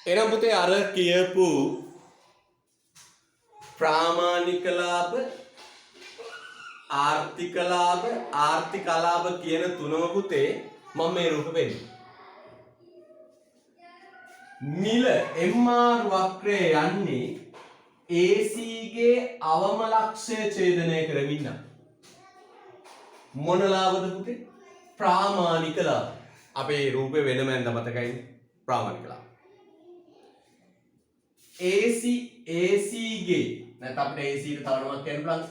එහෙනම් පුතේ අර කියපු ප්‍රාමාණික ලාභ ආර්ථික ලාභ කියන තුනම පුතේ මම මේ රූප වෙන්නේ. මිල MR වක්‍රය යන්නේ AC ගේ අවම ලක්ෂය ඡේදනය කරමින් නම් මොන ලාභද පුතේ? ප්‍රාමාණික ලාභ. අපේ රූපේ වෙනම යන්න මතකයිනේ. ප්‍රාමාණික ලාභ. AC ගේ නැත්නම් අපිට AC ට තව නමක් කියන්න පුළුවන්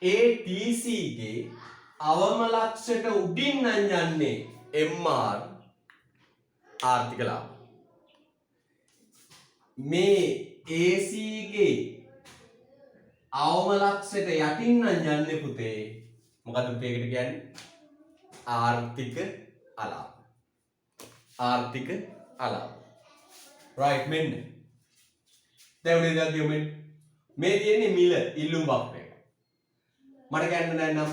ATC ගේ අවම ලක්ෂයට උඩින් නම් යන්නේ MR ආර්ථික ලාභ. මේ AC ගේ අවම ලක්ෂයට යටින් නම් යන්නේ පුතේ මොකද පුතේ ඒකට කියන්නේ? ආර්ථික අලාභ. ආර්ථික අලාභ. right මෙන්න. දැන් උනේ දැන් කියමු මේ තියෙන්නේ මිල ඉල්ලුම් වක්‍රය. මට කියන්න දැන් නම්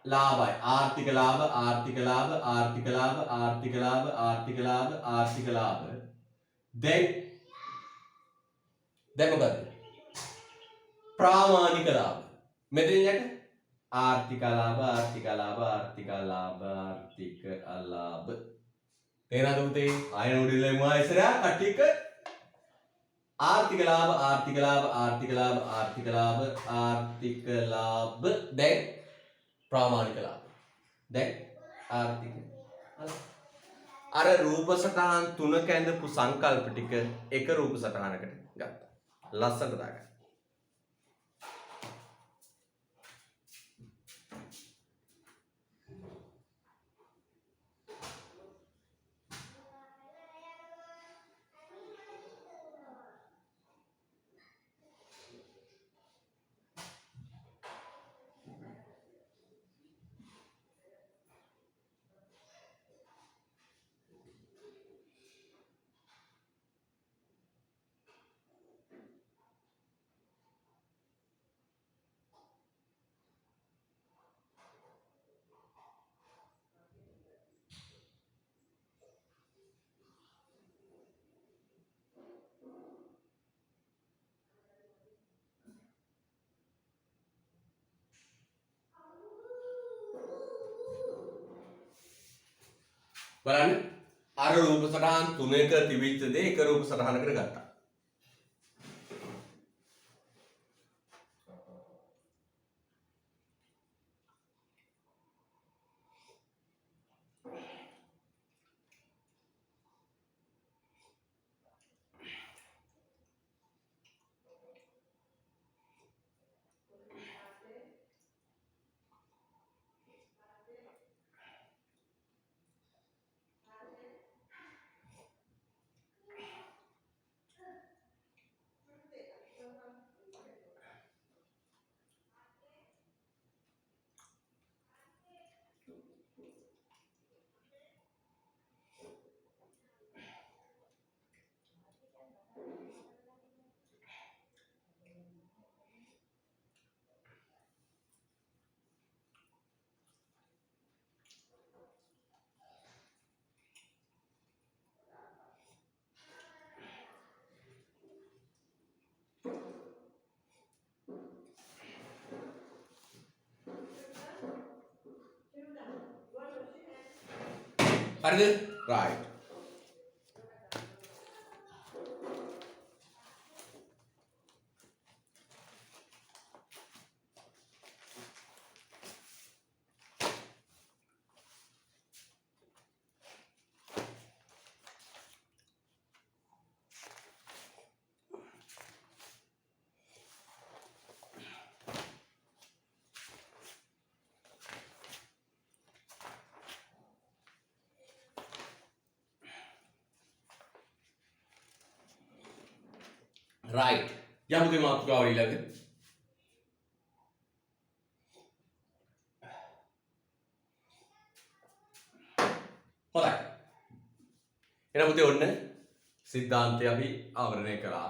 ලාභයි ආර්ථික ලාභ දැන් මොකද්ද? ප්‍රාමාණික ලාභ. මෙතන යට ආර්ථික අලාභ. තේරෙනවද පුතේ? ආයෙ උඩින්ලේ මොනවා ඉස්සරහා කට්ටියක ආර්ථික ලාභ දැන් ප්‍රාමාණික ලාභ. දැන් ආර්ථික අලාභ. අර රූප සටහන් තුනක ඇඳපු සංකල්ප ටික එක රූප සටහනකට ගත්තා. ලස්සනට දාගන්න. බලන්න අර රූප සටහන් තුනක තිබිච්ච දේ එක රූප සටහනකට ගත්තා. හරිද? right. right. යමුද මාතෘකාව ඊළඟ. හොඳයි. එහෙනම් පුතේ ඔන්න සිද්ධාන්තය අපි ආවරණය කළා.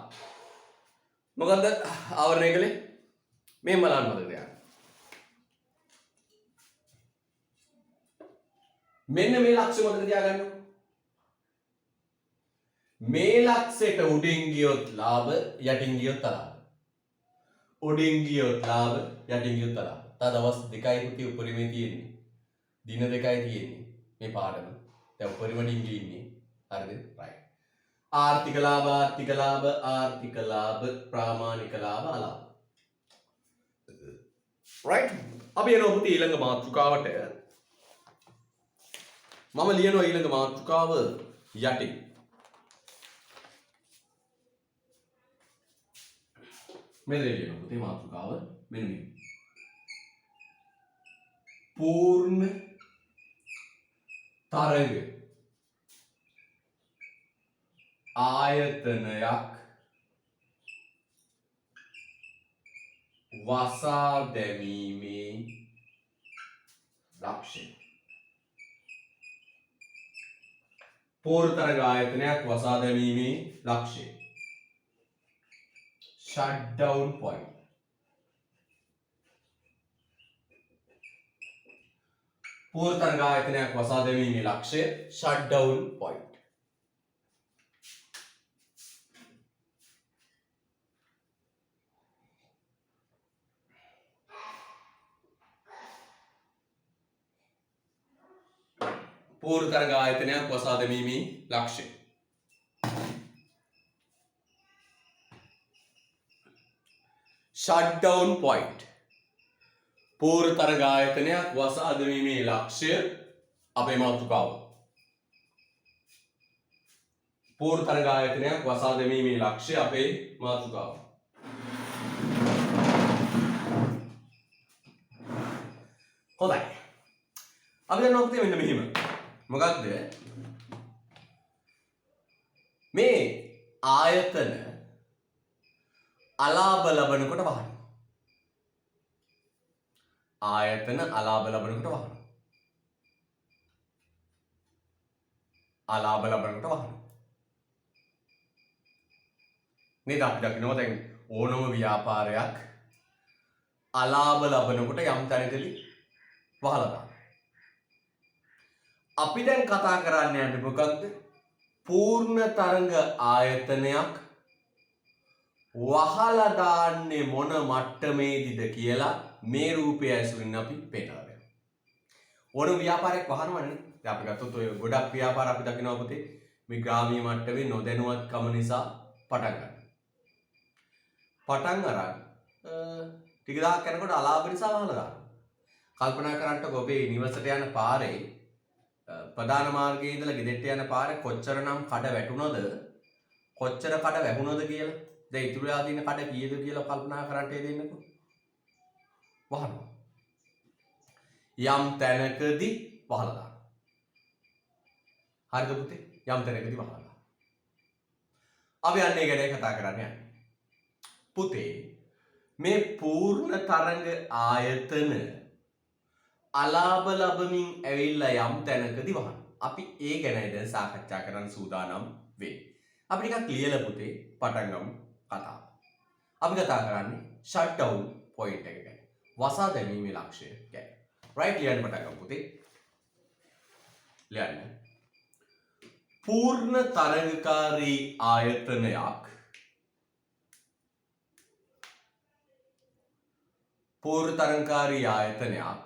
මොකද්ද ආවරණය කළේ? මේ බලන්න මතකද යාර. මෙන්න මේ ලක්ෂ්‍ය මතක තියාගන්න. මේ ලක්ෂයට උඩින් ගියොත් ලාභ යටින් ගියොත් අලාභ. උඩින් ගියොත් ලාභ යටින් ගියොත් අලාභ. තා දවස් 2යි පුතේ උපරිමේ තියෙන්නේ. දින 2යි තියෙන්නේ මේ පාඩම. දැන් උපරිම ඩිග්‍රී ඉන්නේ. හරිද? right. ආර්ථික ලාභ ප්‍රාමාණික ලාභ අලාභ. right. අපි එනවා පුතේ ඊළඟ මාතෘකාවට. මම ලියනවා ඊළඟ මාතෘකාව යටින්. මෙතන ලියනවා පුතේ මාතෘකාව මෙන්න මේ. පූර්ණ තරංග ආයතනයක් වසා දැමීමේ ලක්ෂ්‍ය. පූර්ණ තරංග ආයතනයක් වසා දැමීමේ ලක්ෂ්‍ය. shutdown point. පූර්ණ තරංග ආයතනයක් වසා දැමීමේ ලක්ෂ්‍ය shutdown point. පූර්ණ තරංග ආයතනයක් වසා දැමීමේ ලක්ෂ්‍ය. shutdown point. පූර්ණ තරංග ආයතනයක් වසා දැමීමේ ලක්ෂ්‍ය අපේ මාතෘකාව. පූර්ණ තරංග ආයතනයක් වසා දැමීමේ ලක්ෂ්‍ය අපේ මාතෘකාව. හොඳයි. අපි යනවා පුතේ මෙන්න මෙහිම. මොකක්ද? මේ ආයතන අලාභ ලබනකොට වහනවා. ආයතන අලාභ ලබනකොට වහනවා. අලාභ ලබනකොට වහනවා. නේද? අපි දකිනවා දැන් ඕනම ව්‍යාපාරයක් අලාභ ලබනකොට යම් තැනකදී වහලා දානවා. අපි දැන් කතා කරන්න යන්නේ මොකක්ද? පූර්ණ තරංග ආයතනයක් වහලා දාන්නේ මොන මට්ටමේදීද කියලා මේ රූපය ඇසුරින් අපි පේනවා. ඕන ව්‍යාපාරයක් වහනවනේ. දැන් අපි ගත්තොත් ඔය ගොඩක් ව්‍යාපාර අපි දකිනවා පුතේ මේ ග්‍රාමීය මට්ටමේ නොදැනුවත්කම නිසා පටන් ගන්නවා. පටන් අරන් ටික දහක් යනකොට අලාභ නිසා වහලා දානවා. කල්පනා කරන්නකො ඔබේ නිවසට යන පාරේ ප්‍රධාන මාර්ගයේ ඉඳලා ගෙදරට යන පාරේ කොච්චරනම් කඩ වැටුණද කොච්චර කඩ වැහුණද කියලා දැන් ඉතුරු වෙලා තියෙන කඩ කීයද කියලා කල්පනා කරන්න දෙන්නකො. වහනවා. යම් තැනකදී වහලා දානවා. හරිද පුතේ? යම් තැනකදී වහලා දානවා. අපි යන්නේ ගැන කතා කරන්න යන්නේ. පුතේ මේ පූර්ණ තරංග ආයතන අලාභ ලබමින් ඇවිල්ලා යම් තැනකදී වහනවා. අපි ඒ ගැනයි දැන් සාකච්ඡා කරන්න සූදානම් වෙන්නේ. අපි ටිකක් ලියලා පුතේ පටන් ගමු කතාව. අපි කතා කරන්නේ shutdown point එක ගැන. වසා දැමීමේ ලක්ෂ්‍ය ගැන. right ලියන්න පටන් ගමු පුතේ. ලියන්න. පූර්ණ තරංගකාරී ආයතනයක් පූර්ණ තරංගකාරී ආයතනයක්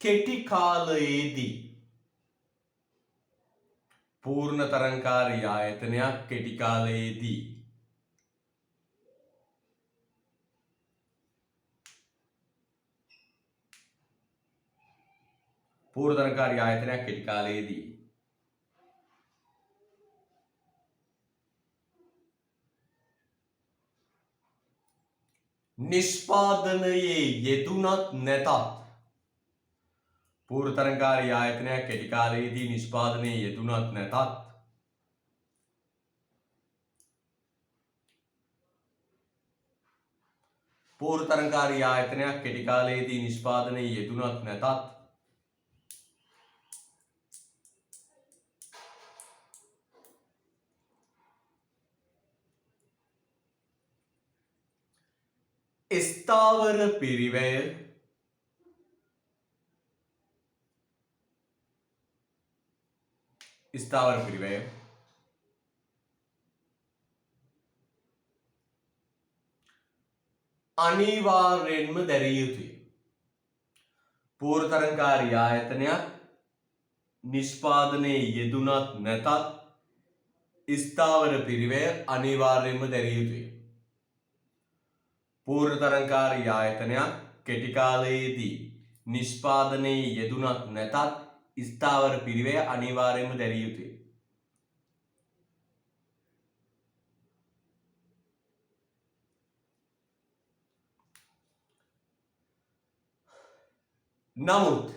කෙටි කාලයේදී පූර්ණ තරංගකාරී ආයතනයක් කෙටි කාලයේදී පූර්ණ තරංගකාරී ආයතනයක් කෙටි කාලයේදී නිෂ්පාදනයේ යෙදුනත් නැතත් පූර්ණ තරංගකාරී ආයතනයක් කෙටි කාලයේදී නිෂ්පාදනයේ යෙදුනත් නැතත් පූර්ණ තරංගකාරී ආයතනයක් කෙටි කාලයේදී නිෂ්පාදනයේ යෙදුනත් නැතත් ස්ථාවර පිරිවැය අනිවාර්යෙන්ම දැරිය යුතුය. පූර්වතරංකාරී ආයතනයක් නිෂ්පාදනයේ යෙදුනත් නැතත් ස්ථාවර පිරිවැය අනිවාර්යෙන්ම දැරිය යුතුය. පූර්වතරංකාරී ආයතනයක් කෙටි කාලයේදී නිෂ්පාදනයේ යෙදුනත් නැතත් ස්ථාවර පිරිවැය අනිවාර්යෙන්ම දැරිය යුතුය. නමුත්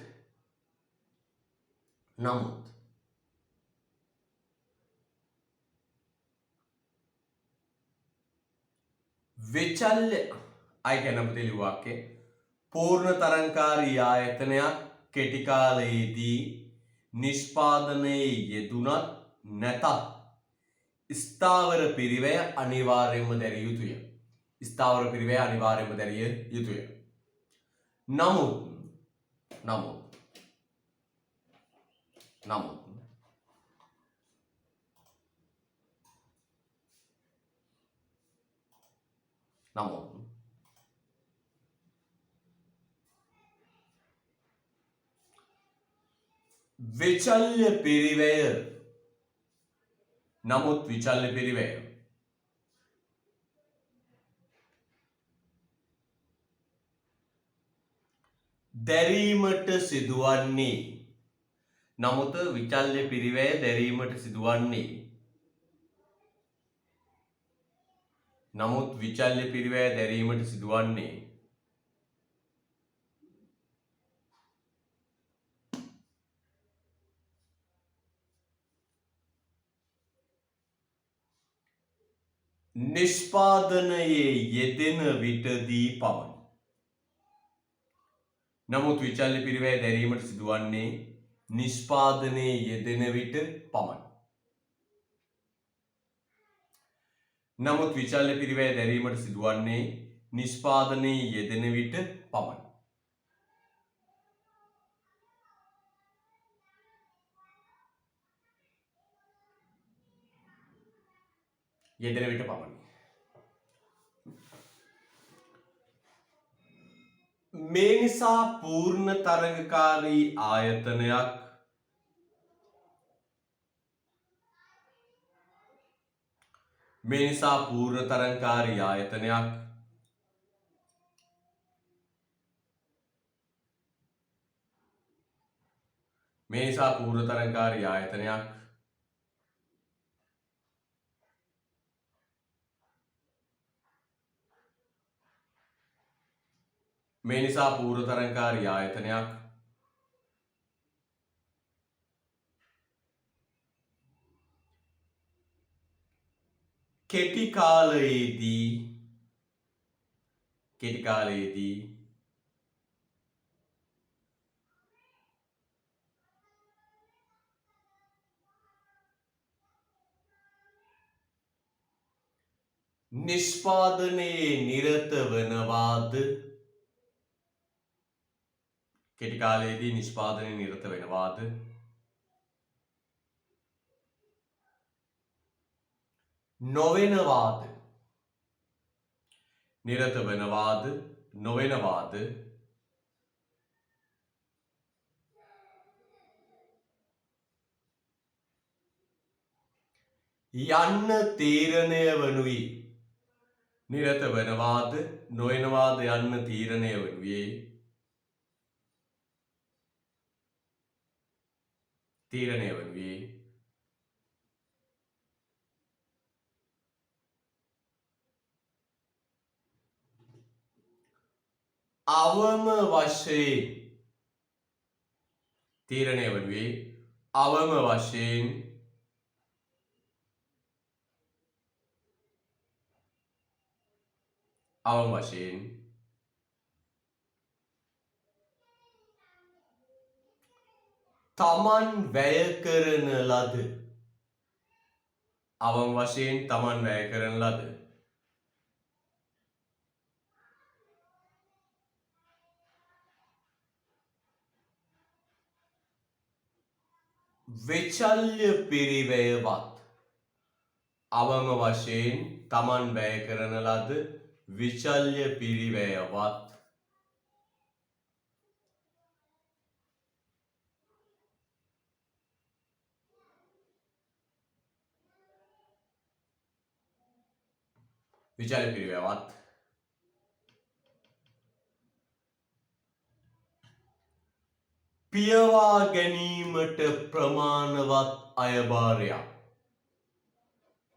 විචල්්‍ය අයිකැනපතිලි වාක්‍ය පූර්ණ තරංකාරී ආයතනයක් කෙටි කාලයේදී නිෂ්පාදනයේ යෙදුනත් නැතත් ස්ථාවර පිරිවැය අනිවාර්යෙන්ම දැරිය යුතුය. ස්ථාවර පිරිවැය අනිවාර්යෙන්ම දැරිය යුතුය. නමුත් විචල්්‍ය පිරිවැය දැරීමට සිදුවන්නේ නිෂ්පාදනයේ යෙදෙන විටදී පමණි. නමුත් විචල්්‍ය පිරිවැය දැරීමට සිදුවන්නේ නිෂ්පාදනයේ යෙදෙන විට පමණි. මේ නිසා පූර්ණ තරංගකාරී ආයතනයක් කෙටි කාලයේදී නිෂ්පාදනයේ නිරත වනවාද නොවනවාද යන්න තීරණය වනුයේ අවම වශයෙන් තමන් වැය කරන ලද විචල්්‍ය පිරිවැයවත් අවම වශයෙන් තමන් වැය කරන ලද විචල්්‍ය පිරිවැයවත් විචල්්‍ය පිරිවැයවත් පියවා ගැනීමට ප්‍රමාණවත් අයභාරයක්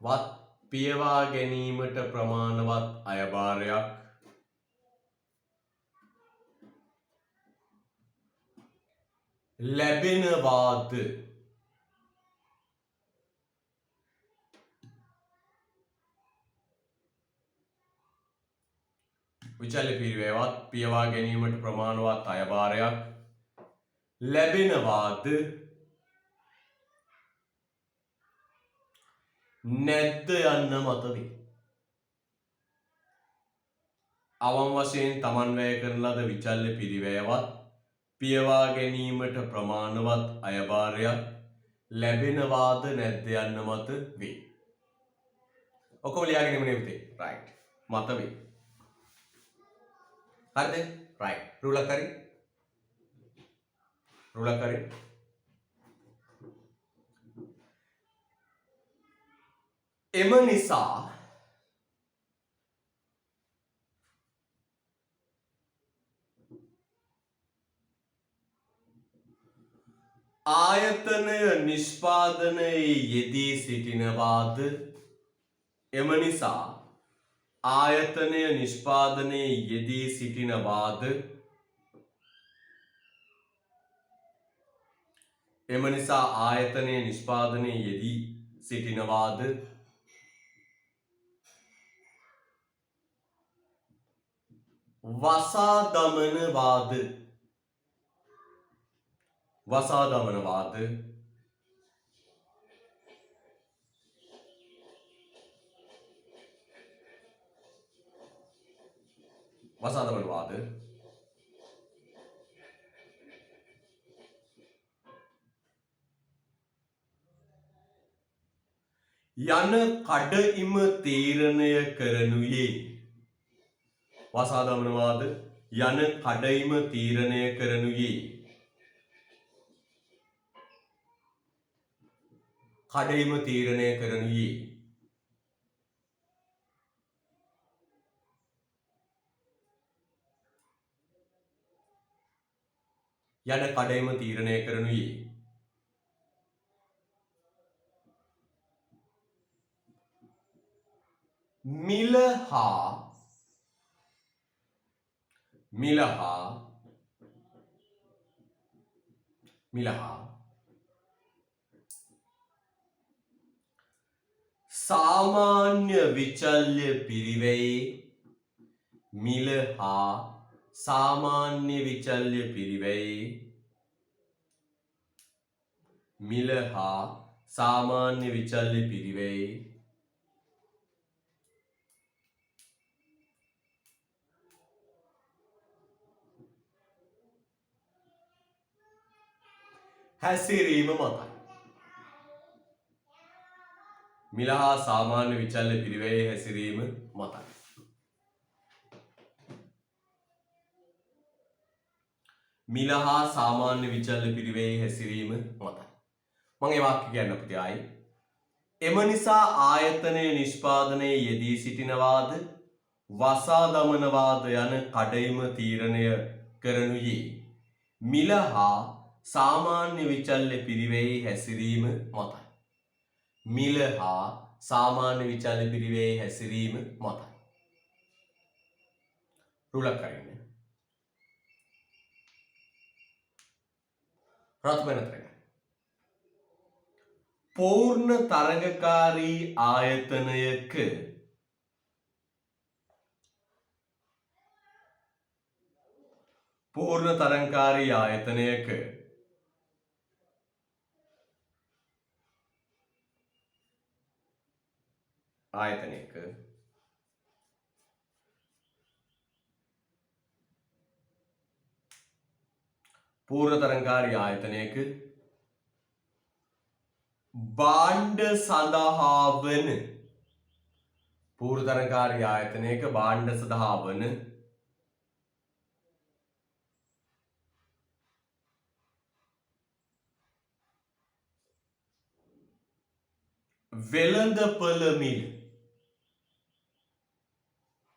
වත් පියවා ගැනීමට ප්‍රමාණවත් අයභාරයක් ලැබෙනවාද විචල්්‍ය පිරිවැයවත් පියවා ගැනීමට ප්‍රමාණවත් අයභාරයක් ලැබෙනවාද නැද්ද යන්න මත වේ. අවම වශයෙන් තමන් වැය කරන ලද විචල්්‍ය පිරිවැයවත් පියවා ගැනීමට ප්‍රමාණවත් අයභාරයක් ලැබෙනවාද නැද්ද යන්න මත වේ. ඔක්කොම ලියාගෙන ඉන්න පුතේ. රයිට්. මත වේ. හරිද? රයිට්. රුලක් හරි. රුලක් හරි. එම නිසා ආයතනය නිෂ්පාදනයේ යෙදී සිටිනවාද එම නිසා ආයතනය නිෂ්පාදනයේ යෙදී සිටිනවාද එම නිසා ආයතනය නිෂ්පාදනයේ යෙදී සිටිනවාද වසා දමනවාද වසා දමනවාද වසා දමනවාද යන කඩඉම තීරණය කරනුයේ වසා දමනවාද යන කඩඉම තීරණය කරනුයේ කඩඉම තීරණය කරනුයේ යන කඩඉම තීරණය කරනුයේ මිල හා සාමාන්‍ය විචල්්‍ය පිරිවැයේ මිල හා සාමාන්‍ය විචල්්‍ය පිරිවැයේ මිල හා සාමාන්‍ය විචල්්‍ය පිරිවැයේ හැසිරීම මතයි. මිල හා සාමාන්‍ය විචල්්‍ය පිරිවැයේ හැසිරීම මතයි. මිල හා සාමාන්‍ය විචල්්‍ය පිරිවැයේ හැසිරීම මතයි. මම ඒ වාක්‍ය කියන්න පුතේ ආයි. එම නිසා ආයතනය නිෂ්පාදනයේ යෙදී සිටිනවාද වසා දමනවාද යන කඩඉම තීරණය කරනුයේ මිල හා සාමාන්‍ය විචල්්‍ය පිරිවැයේ හැසිරීම මතයි. මිල හා සාමාන්‍ය විචල්්‍ය පිරිවැයේ හැසිරීම මතයි. රුලක් අරින්න. රත්මනතරග පූර්ණ තරගකාරී ආයතනයක පූර්ණ තරගකාරී ආයතනයක පූර්ණ තරගකාරී ආයතනයක භාණ්ඩ සඳහා වන පූර්වතරංකාරී ආයතනයක භාණ්ඩ සඳහා වන වෙළඳපළ මිල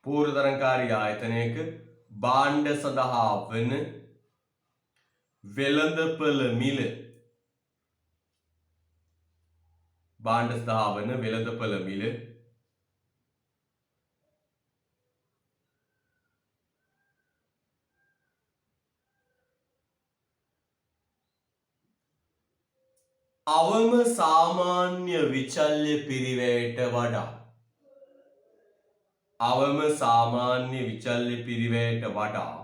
පූර්වතරංකාරී ආයතනයක භාණ්ඩ සඳහා වන වෙළඳපළ මිල භාණ්ඩ සඳහා වන වෙළඳපළ මිල අවම සාමාන්‍ය විචල්්‍ය පිරිවැයට වඩා අවම සාමාන්‍ය විචල්්‍ය පිරිවැයට වඩා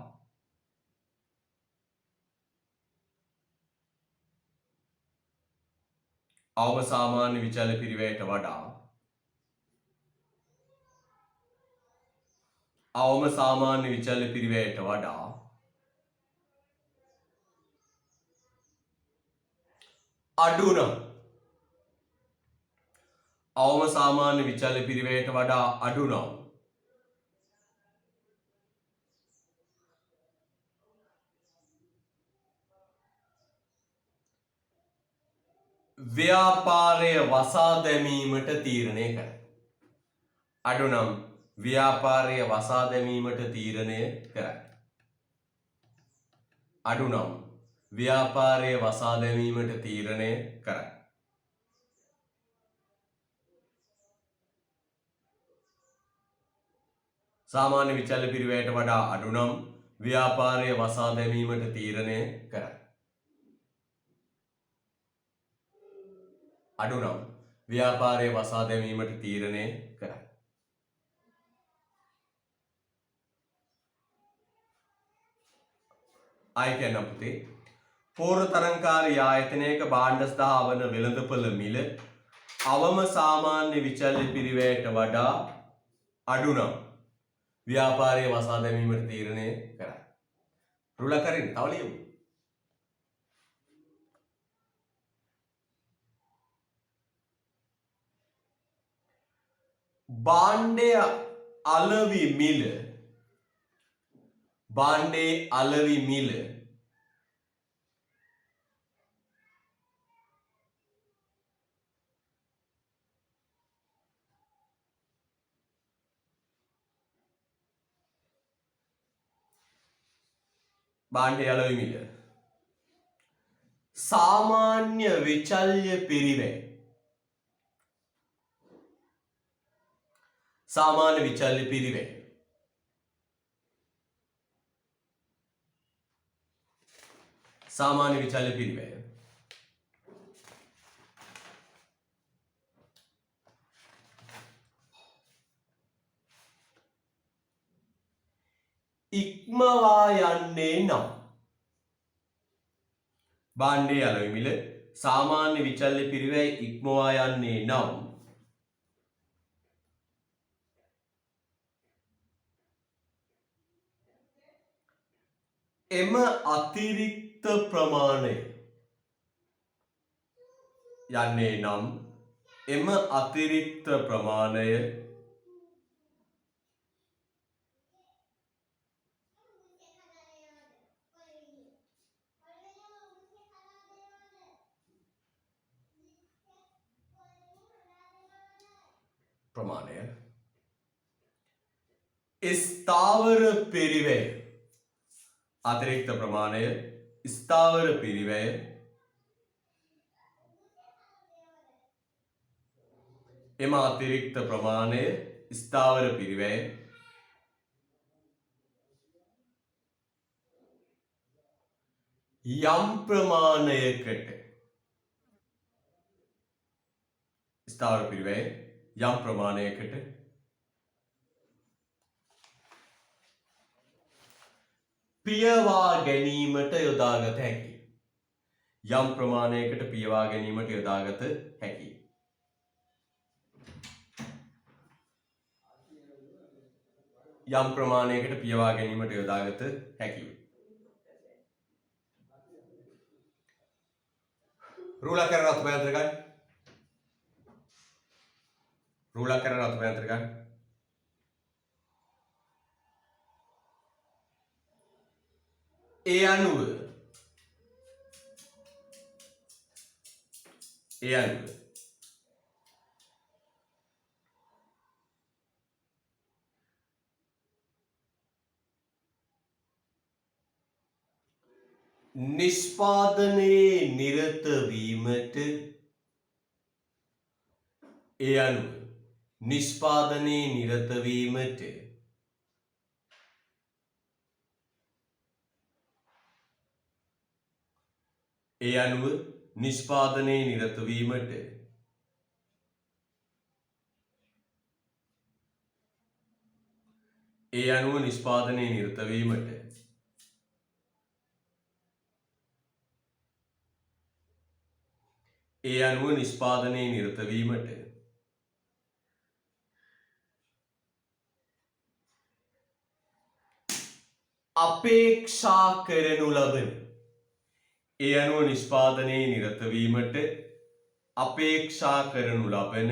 අවම සාමාන්‍ය විචල්්‍ය පිරිවැයට වඩා අවම සාමාන්‍ය විචල්්‍ය පිරිවැයට වඩා අඩු නම් අවම සාමාන්‍ය විචල්්‍ය පිරිවැයට වඩා අඩු නම් ව්‍යාපාරය වසා දැමීමට තීරණය කරයි. අඩු නම් ව්‍යාපාරය වසා දැමීමට තීරණය කරයි. අඩු නම් ව්‍යාපාරය වසා දැමීමට තීරණය කරයි. සාමාන්‍ය විචල්්‍ය පිරිවැයට වඩා අඩු නම් ව්‍යාපාරය වසා දැමීමට තීරණය කරයි. අඩු නම් ව්‍යාපාරය වසා දැමීමට තීරණය කරයි. ආයි කියන්නම් පුතේ. පූර්වතරංකාරී ආයතනයක භාණ්ඩ සඳහා වන වෙළඳපළ මිල අවම සාමාන්‍ය විචල්්‍ය පිරිවැයට වඩා අඩු නම් ව්‍යාපාරය වසා දැමීමට තීරණය කරයි. රුල කරින් තව ලියමු. භාණ්ඩය අලෙවි මිල භාණ්ඩේ අලෙවි මිල භාණ්ඩේ අලෙවි මිල සාමාන්‍ය විචල්්‍ය පිරිවැය සාමාන්‍ය විචල්්‍ය පිරිවැය සාමාන්‍ය විචල්්‍ය පිරිවැය ඉක්මවා යන්නේ නම් භාණ්ඩේ අලෙවි මිල සාමාන්‍ය විචල්්‍ය පිරිවැය ඉක්මවා යන්නේ නම් එම අතිරික්ත ප්‍රමාණය යන්නේ නම් එම අතිරික්ත ප්‍රමාණය ස්ථාවර පිරිවැය අතිරික්ත ප්‍රමාණය ස්ථාවර පිරිවැය එම අතිරික්ත ප්‍රමාණය ස්ථාවර පිරිවැය යම් ප්‍රමාණයකට ස්ථාවර පිරිවැය යම් ප්‍රමාණයකට පියවා ගැනීමට යොදාගත හැකි. යම් ප්‍රමාණයකට පියවා ගැනීමට යොදාගත හැකි. යම් ප්‍රමාණයකට පියවා ගැනීමට යොදාගත හැකි. රුල කරලා ඔබ යන්ත්‍ර ගන්න. රූලක් කරන රතු පැන්තර ගන්න. ඒ අනුව නිෂ්පාදනයේ නිරත වීමට නිෂ්පාදනයේ නිරත වීමට අපේක්ෂා කරනු ලබන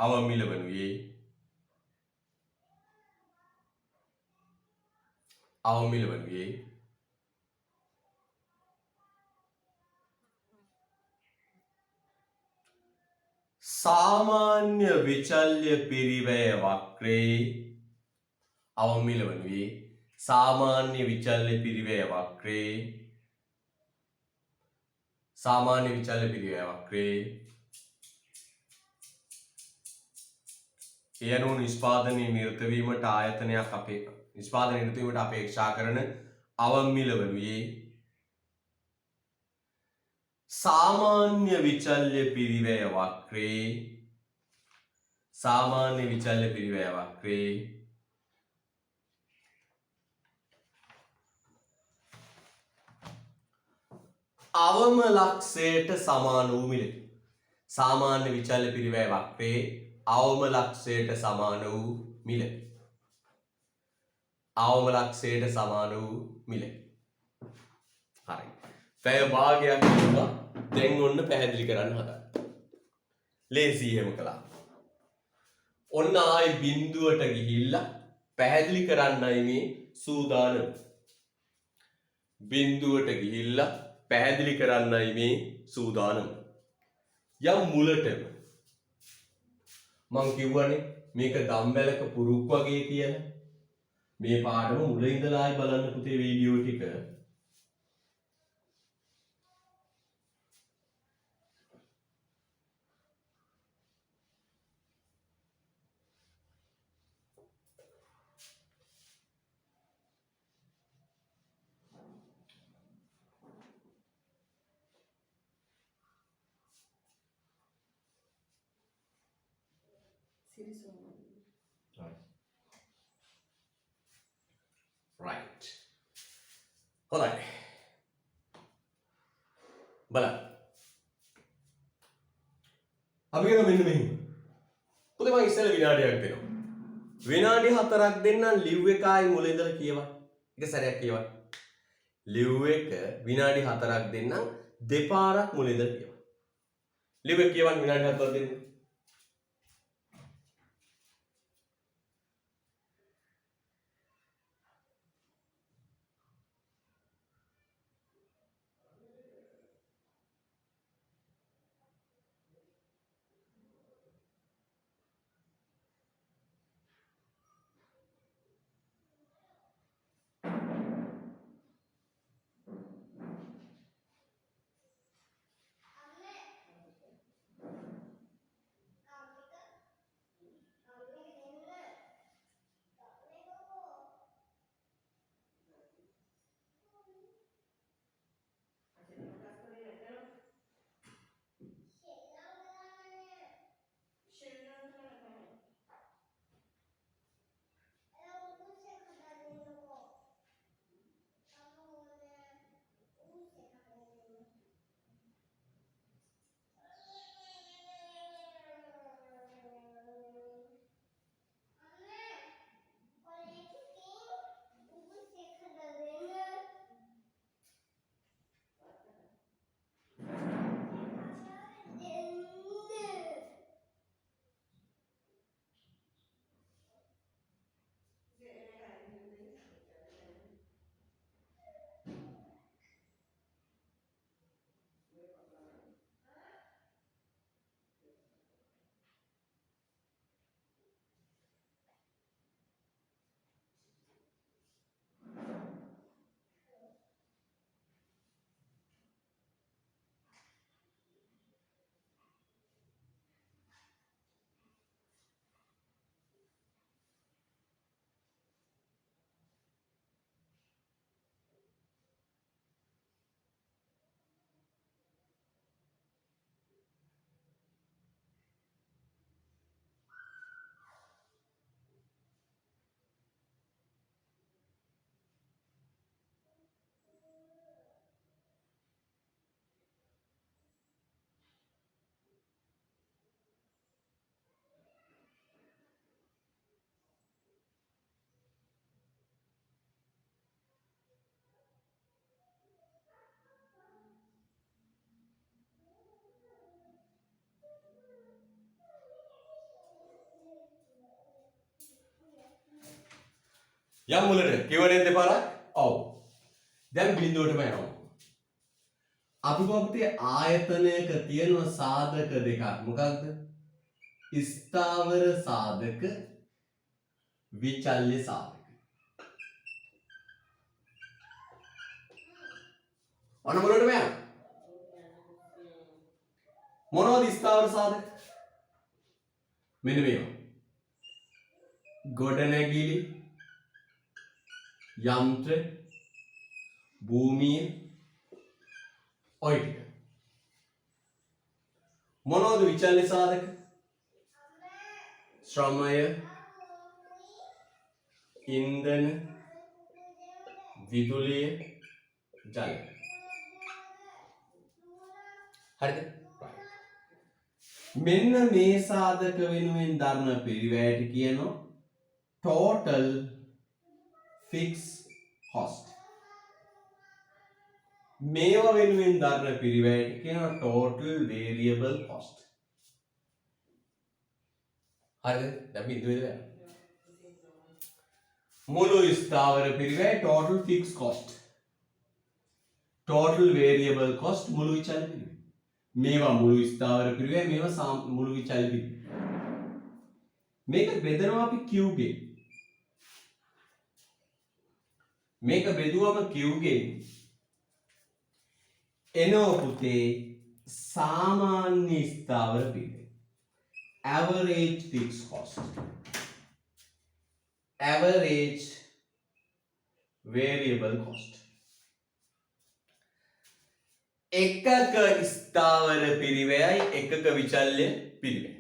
අවම මිල වනුයේ सामान्य विचल्य पिरिवැය වක්‍රයේ सामान्य विचल्य पिरिवැය වක්‍රයේ ඒ අනුව නිෂ්පාදනයේ නිරත වීමට ආයතනයක් අපේක්ෂා කරන අවම මිල වනුයේ सामान्य विचल्य पिरिවැය වක්‍රයේ අවම ලක්ෂයට සමාන වූ මිලකි. सामान्य विचल्य पिरिවැය වක්‍රයේ අවම ලක්ෂයට සමාන වූ මිලකි. හරි. පැය භාගයක් ඉන්නවා. දැන් ඔන්න පැහැදිලි කරන්න හදන්න. ලේසි එහෙම කළා. ඔන්න ආයි බිඳුවට ගිහිල්ලා පැහැදිලි කරන්නයි මේ සූදානම. යම් මුලටම මං කිව්වනේ මේක දම්බැලක පුරුක් වගේ කියලා. මේ පාඩම මුල ඉඳලා ආයි බලන්න පුතේ වීඩියෝ ටික. right. හොඳයි. බලන්න. අපි කරමු මෙන්න මෙහෙම. පුතේ මම ඉස්සෙල්ලා විනාඩියක් දෙනවා. විනාඩි 4ක් දෙන්නම් ලිව් එක ආයි මුල ඉඳලා කියවන්න. එක සැරයක් කියවන්න. ලිව් එක විනාඩි 4ක් දෙන්නම් දෙපාරක් මුල ඉඳලා කියවන්න. ලිව් එක කියවන්න විනාඩි 4ක් දෙන්න. යම් මුලට කිව්වනේ දෙපාරක්. ඔව්. දැන් බිඳුවටම යනවා. අපි කොහොමද ආයතනයක තියෙන සාධක දෙකක් මොකක්ද? ස්ථාවර සාධක විචල්්‍ය සාධක. ඔන්න මුලටම යනවා. මොනවද ස්ථාවර සාධක? මෙන්න මේවා. ගොඩනැගිලි, යන්ත්‍ර, භූමිය, ඔය ටික. මොනවද විචල්්‍ය සාධක? ශ්‍රමය, ඉන්ධන, විදුලිය, ජලය. හරිද? මෙන්න මේ සාධක වෙනුවෙන් දරන පිරිවැයට කියනවා total fixed cost. මේවා වෙනුවෙන් දරන පිරිවැයට කියනවා total variable cost. හරිද? දැන් බිඳුවේද යනවා. මුළු ස්ථාවර පිරිවැය total fixed cost. total variable cost මුළු විචල්්‍ය පිරිවැය. මේවා මුළු ස්ථාවර පිරිවැය, මේවා මුළු විචල්්‍ය පිරිවැය. මේක බෙදනවා අපි Q ගෙන්. මේක බෙදුවම Q ගෙන් එනවා පුතේ සාමාන්‍ය ස්ථාවර පිරිවැය. average fixed cost. average variable cost. එකක ස්ථාවර පිරිවැයයි එකක විචල්්‍ය පිරිවැය.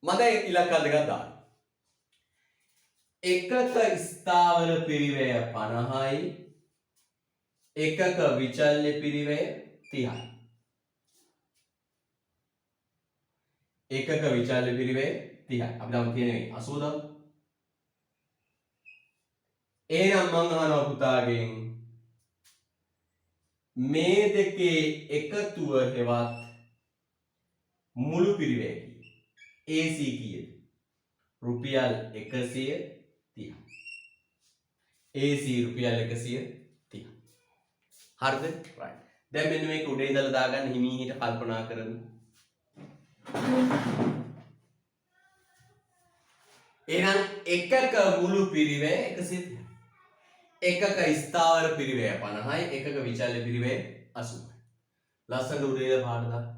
මම ඉලක්ක දෙකක් දාන්න. එකක ස්ථාවර පිරිවැය 50යි එකක විචල්්‍ය පිරිවැය 30යි. එකක විචල්්‍ය පිරිවැය 30යි. අපි දැන් කියන්නේ 80 දාමු. එහෙනම් මම අහනවා පුතාගෙන් මේ දෙකේ එකතුව හෙවත් මුළු පිරිවැය AC කීයද? රුපියල් 130. AC රුපියල් 130. හරිද? right. දැන් මෙන්න මේක උඩ ඉඳලා දාගන්න හිමීහිට කල්පනා කරමු. එහෙනම් එකක මුළු පිරිවැය 130. එකක ස්ථාවර පිරිවැය 50යි එකක විචල්්‍ය පිරිවැය 80යි. ලස්සන උඩ ඉඳලා පාඩ දාන්න.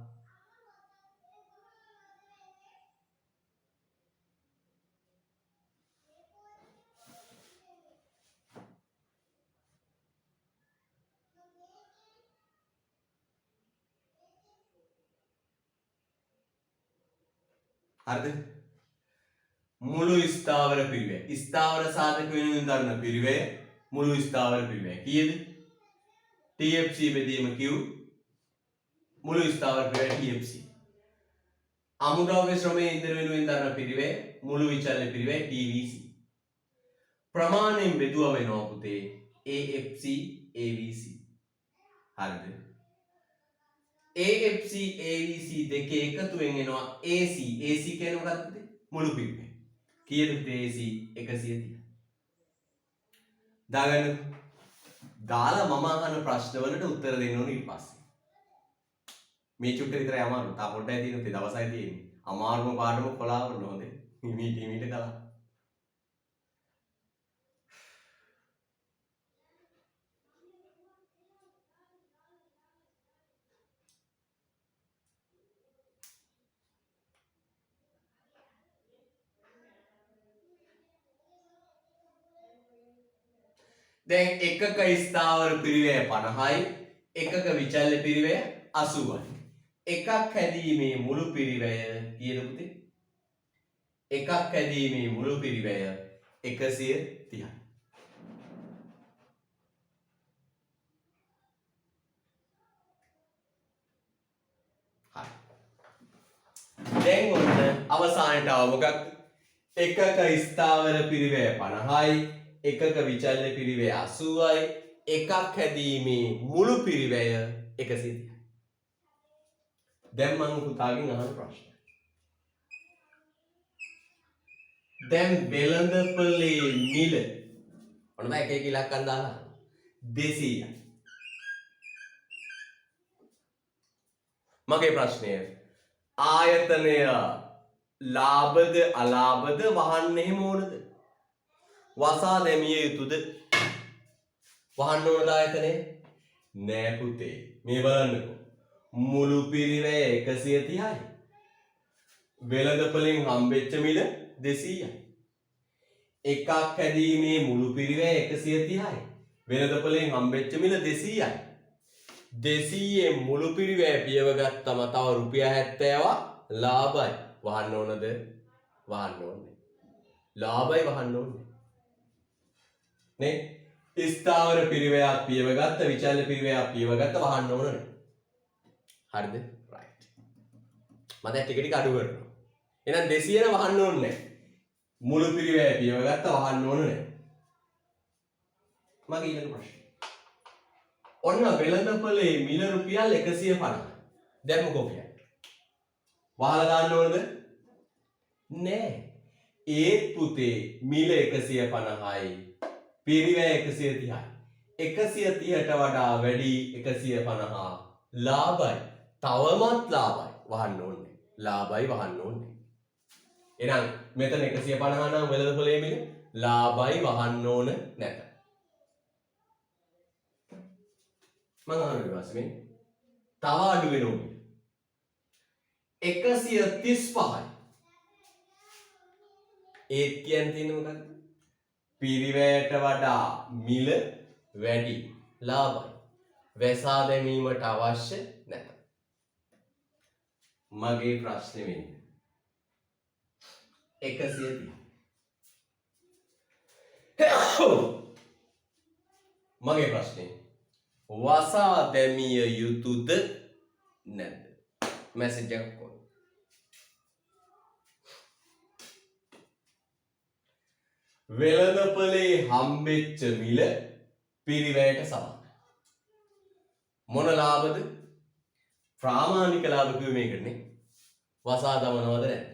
හරිද? මුළු ස්ථාවර පිරිවැය. ස්ථාවර සාධක වෙනුවෙන් දරන පිරිවැය මුළු ස්ථාවර පිරිවැය කීයද? TFC බෙදීම Q මුළු ස්ථාවර පිරිවැය TFC. අමුද්‍රව්‍ය ශ්‍රමයේ ඉන්ධන වෙනුවෙන් දරන පිරිවැය මුළු විචල්්‍ය පිරිවැය TVC. ප්‍රමාණයෙන් බෙදුවා වෙනවා පුතේ AFC AVC. හරිද? AFC AVC දෙකේ එකතුවෙන් එනවා AC. AC කියන්නේ මොකක්ද? මුළු පිරිවැය. කීයද AC? 130. දාගන්න. දාලා මම අහන ප්‍රශ්න වලට උත්තර දෙන්න ඕනේ ඊට පස්සේ. මේ චුට්ට විතරයි අමාරු. තා පොඩ්ඩයි තියෙන්නේ දවසයි තියෙන්නේ. අමාරුම පාඩම කොලාවන්න හොඳේ. මීට කලා. දැන් එකක ස්ථාවර පිරිවැය 50යි එකක විචල්්‍ය පිරිවැය 80යි. එකක් හැදීමේ මුළු පිරිවැය කීයද පුතේ? එකක් හැදීමේ මුළු පිරිවැය 130යි. හරි. දැන් ඔන්න අවසානයට ආව මොකක්ද? එකක ස්ථාවර පිරිවැය 50යි එකක විචල්්‍ය පිරිවැය 80යි එකක් හැදීමේ මුළු පිරිවැය 130යි. දැන් මම පුතාගෙන් අහන ප්‍රශ්න. දැන් වෙළඳපොලේ මිල ඔන්න එක එක ඉලක්කම් දාලා 200යි. මගේ ප්‍රශ්නය ආයතනය ලාභද අලාභද වහන්න එහෙම ඕනද? වසා දැමිය යුතුද? වහන්න ඕනද ආයතනය? නෑ පුතේ. මේ බලන්නකෝ. මුළු පිරිවැය 130යි. වෙළඳපොලෙන් හම්බෙච්ච මිල 200යි. එකක් හැදීමේ මුළු පිරිවැය 130යි. වෙළඳපොලෙන් හම්බෙච්ච මිල 200යි. 200 මුළු පිරිවැය පියව ගත්තම තව රුපියල් 70ක් ලාභයි. වහන්න ඕනද? වහන්න ඕනේ. ලාභයි වහන්න ඕනේ. නේ? ස්ථාවර පිරිවැයක් පියව ගත්ත විචල්්‍ය පිරිවැයක් පියව ගත්ත වහන්න ඕන නේ. හරිද? රයිට්. මම දැන් ටික ටික අඩු කරනවා. එහෙනම් 200 න වහන්න ඕනේ නැහැ. මුළු පිරිවැය පියව ගත්ත වහන්න ඕන නැහැ. මගේ ඊළඟ ප්‍රශ්නේ. ඔන්න වෙළඳපොලේ මිල රුපියල් 150. දැන් මොකෝ කියන්නේ? වහලා දාන්න ඕනද? නෑ. ඒත් පුතේ මිල 150යි. පිරිවැය 130යි. 130ට වඩා වැඩි 150 ලාභයි. තවමත් ලාභයි. වහන්න ඕනේ. ලාභයි වහන්න ඕනේ. එහෙනම් මෙතන 150 නම් වෙළඳපොලේ මිල ලාභයි වහන්න ඕන නැත. මම අහනවා ඊපස්සේ තව අඩු වෙනවා. 135යි. ඒත් කියන්නේ තියෙන්නේ මොකක්ද? පිරිවැයට වඩා මිල වැඩි ලාභයි. වැසා දැමීමට අවශ්‍ය නැත. මගේ ප්‍රශ්නේ වෙන්නේ 130. මගේ ප්‍රශ්නේ වසා දැමිය යුතුද නැද්ද? මැසේජ් එකක් කොහොමද? වෙළඳපොලේ හම්බෙච්ච මිල පිරිවැයට සමානයි. මොන ලාභද? ප්‍රාමාණික ලාභ කිව්වේ මේකනේ. වසා දමනවද නැද්ද?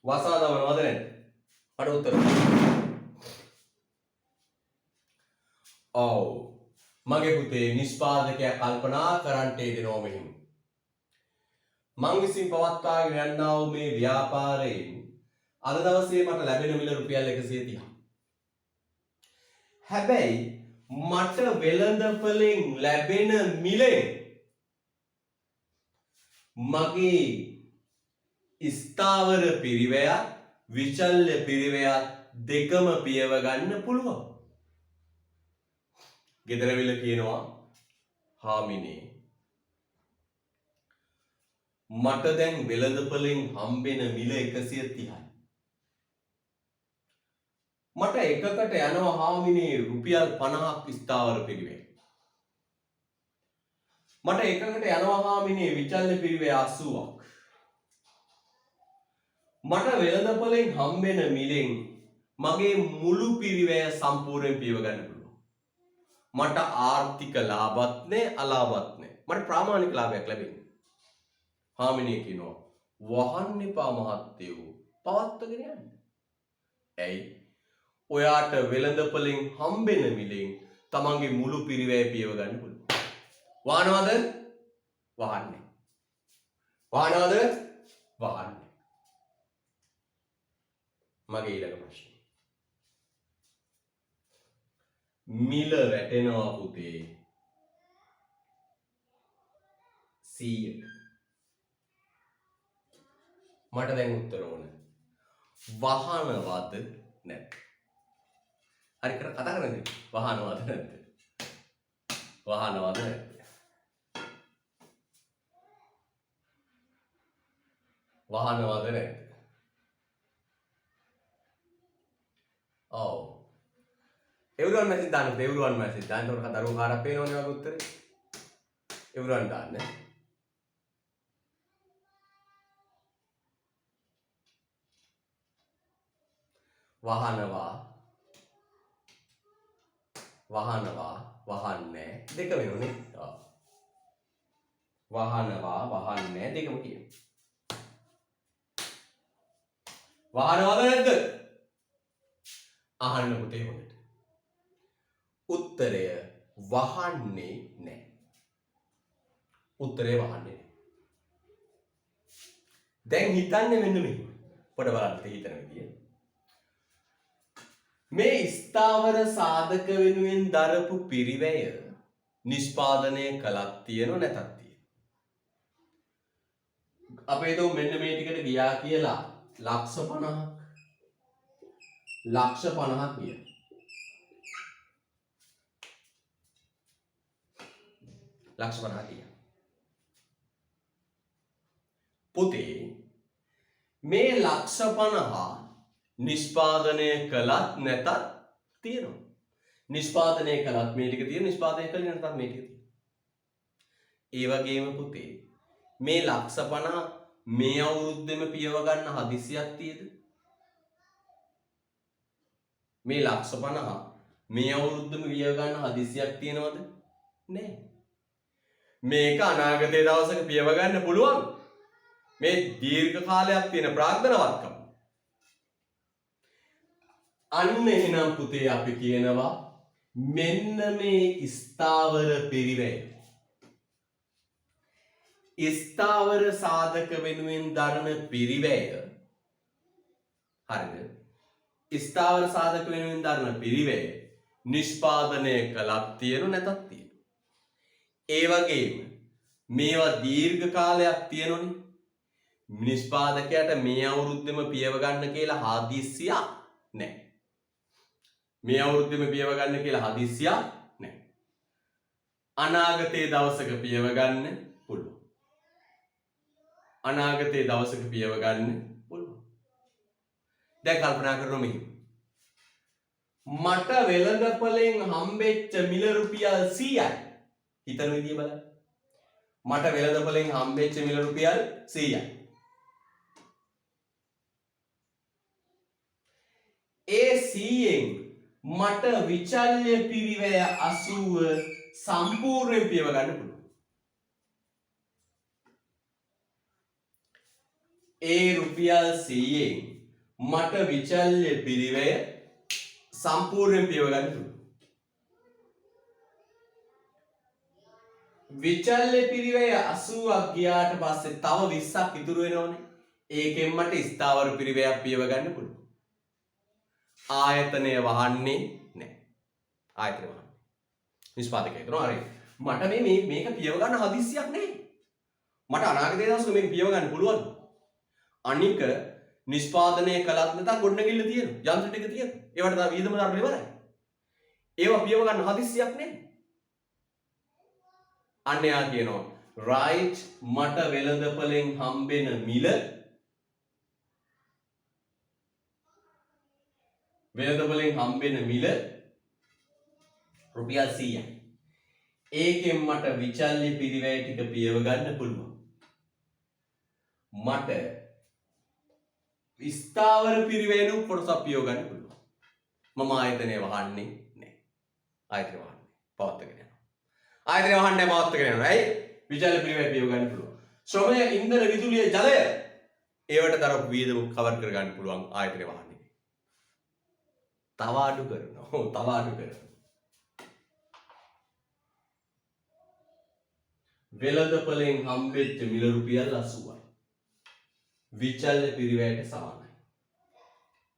වසා දමනවද නැද්ද? අර උත්තර. ඔව්. මගේ පුතේ නිෂ්පාදකයා කල්පනා කරන්ට දෙනවා මෙහිම. මං විසින් පවත්වාගෙන යන්නා වූ මේ ව්‍යාපාරයෙන් අද දවසේ මට ලැබෙන මිල රුපියල් 130ක්. හැබැයි මට වෙළඳපොලෙන් ලැබෙන මිලෙන් මගේ ස්ථාවර පිරිවැයක් විචල්්‍ය පිරිවැයක් දෙකම පියව ගන්න පුළුවන්. ගෙදරවිල කියනවා හාමිනේ මට දැන් වෙළඳපොලෙන් හම්බෙන මිල 130යි. මට එකකට යනවා හාමිනේ රුපියල් 50ක් ස්ථාවර පිරිවැය. මට එකකට යනවා හාමිනේ විචල්්‍ය පිරිවැය 80ක්. මට වෙළඳපොලෙන් හම්බෙන මිලෙන් මගේ මුළු පිරිවැය සම්පූර්ණයෙන් පියව ගන්න පුළුවන්. මට ආර්ථික ලාභත් නැහැ අලාභත් නැහැ. මට ප්‍රාමාණික ලාභයක් ලැබෙන්නේ. හාමිනේ කියනවා වහන්න එපා මහත්තයෝ පවත්වගෙන යන්න. ඇයි? ඔයාට වෙළඳපොලෙන් හම්බෙන මිලෙන් තමන්ගේ මුළු පිරිවැය පියව ගන්න පුළුවන්. වහනවද? වහන්නේ. වහනවද? වහන්නේ. මගේ ඊළඟ ප්‍රශ්නේ. මිල වැටෙනවා පුතේ 100ට. මට දැන් උත්තර ඕන. වහනවද නැද්ද? හරි කතා කරන්නේ. වහනවද නැද්ද? වහනවද නැද්ද? වහනවද නැද්ද? ඔව්. everyone message දාන්න. everyone message දාන්න. උඩ කතරුව කාරක් පේනවනේ වගේ උත්තරේ. everyone දාන්න. වහනවා වහනවා වහන්නේ දෙක වෙනුනේ. වහනවා වහන්නේ දෙකම කියනවා. වහනවද නැද්ද? අහන්න පුතේ හොඳට. උත්තරය වහන්නේ නැහැ. උත්තරේ වහන්නේ නැහැ. දැන් හිතන්නේ මෙන්න මෙහෙම. පොඩ බලන්න හිතන විදිය. මේ ස්ථාවර සාධක වෙනුවෙන් දරපු පිරිවැය නිෂ්පාදනය කළක් තියෙනව නැතත් තියෙනව. අපේ දෝ මෙන්න මේ ටිකට ගියා කියලා ලක්ෂ 50ක් ලක්ෂ 50ක් ගියා. ලක්ෂ 50ක් ගියා. පුතේ මේ ලක්ෂ 50 නිෂ්පාදනය කළත් නැතත් තියෙනවා. නිෂ්පාදනය කළත් මේ ටික තියෙන, නිෂ්පාදනය කළේ නැතත් මේ ටික තියෙන. ඒ වගේම පුතේ මේ ලක්ෂ 50 මේ අවුරුද්දෙම පියව ගන්න හදිසියක් තියෙද? මේ ලක්ෂ 50 මේ අවුරුද්දෙම පියව ගන්න හදිසියක් තියෙනවද? නැහැ. මේක අනාගතයේ දවසක පියව ගන්න පුළුවන්. මේ දීර්ඝ කාලයක් තියෙන ප්‍රාග්ධනවත්කම. අන්න එහෙනම් පුතේ අපි කියනවා මෙන්න මේ ස්ථාවර පිරිවැය ස්ථාවර සාධක වෙනුවෙන් දරන පිරිවැය හරිද? ස්ථාවර සාධක වෙනුවෙන් දරන පිරිවැය නිෂ්පාදනය කළක් තියෙනු නැතත් තියෙනු. ඒ වගේම මේවා දීර්ඝ කාලයක් තියෙනොනේ. නිෂ්පාදකයාට මේ අවුරුද්දෙම පියව ගන්න කියලා හදිස්සියක් නැහැ. මේ අවුරුද්දෙම පියව ගන්න කියලා හදිස්සියක් නැහැ. අනාගතයේ දවසක පියව ගන්න පුළුවන්. අනාගතයේ දවසක පියව ගන්න පුළුවන්. දැන් කල්පනා කරනවා මෙහෙම. මට වෙළඳපොලෙන් හම්බෙච්ච මිල රුපියල් 100යි. හිතන විදිය බලන්න. මට වෙළඳපොලෙන් හම්බෙච්ච මිල රුපියල් 100යි. ඒ 100න් මට විචල්්‍ය පිරිවැය 80 සම්පූර්ණයෙන් පියව ගන්න පුළුවන්. ඒ රුපියල් 100න් මට විචල්්‍ය පිරිවැය සම්පූර්ණයෙන් පියව ගන්න පුළුවන්. විචල්්‍ය පිරිවැය 80ක් ගියාට පස්සේ තව 20ක් ඉතුරු වෙනවනේ. ඒකෙන් මට ස්ථාවර පිරිවැයක් පියව ගන්න පුළුවන්. ආයතනය වහන්නේ නැහැ. ආයතනය වහන්නේ. නිෂ්පාදකයා හිතනවා හරි. මට මේක පියව ගන්න හදිස්සියක් නැහැ. මට අනාගතයේ දවසක මේක පියව ගන්න පුළුවන්. අනික නිෂ්පාදනය කළත් නැත්නම් ගොඩනැගිල්ල තියෙනවා. යන්ත්‍ර ටික තියෙනවා. ඒවට තව වියදම දාන්න ඉවරයි. ඒවා පියව ගන්න හදිස්සියක් නැහැ. අන්න යා කියනවා right මට වෙළඳපොලෙන් හම්බෙන මිල වෙළඳපොලෙන් හම්බෙන මිල රුපියල් 100යි. ඒකෙන් මට විචල්්‍ය පිරිවැය ටික පියව ගන්න පුළුවන්. මට ස්ථාවර පිරිවැයනු කොටසක් පියව ගන්න පුළුවන්. මම ආයතනය වහන්නේ නැහැ. ආයතනය වහන්නේ පවත්වාගෙන යනවා. ආයතනය වහන්නේ නැහැ, පවත්වාගෙන යනවා. ඇයි? විචල්්‍ය පිරිවැය පියව ගන්න පුළුවන්. ශ්‍රමය, ඉන්ධන, විදුලිය, ජලය ඒවට තරම් වියදම කවර් කර ගන්න පුළුවන් ආයතනය වහන්නේ. තව අඩු කරනවා. තව අඩු කරනවා. වෙළඳපොලෙන් හම්බෙච්ච මිල රුපියල් 80යි. විචල්්‍ය පිරිවැයට සමානයි.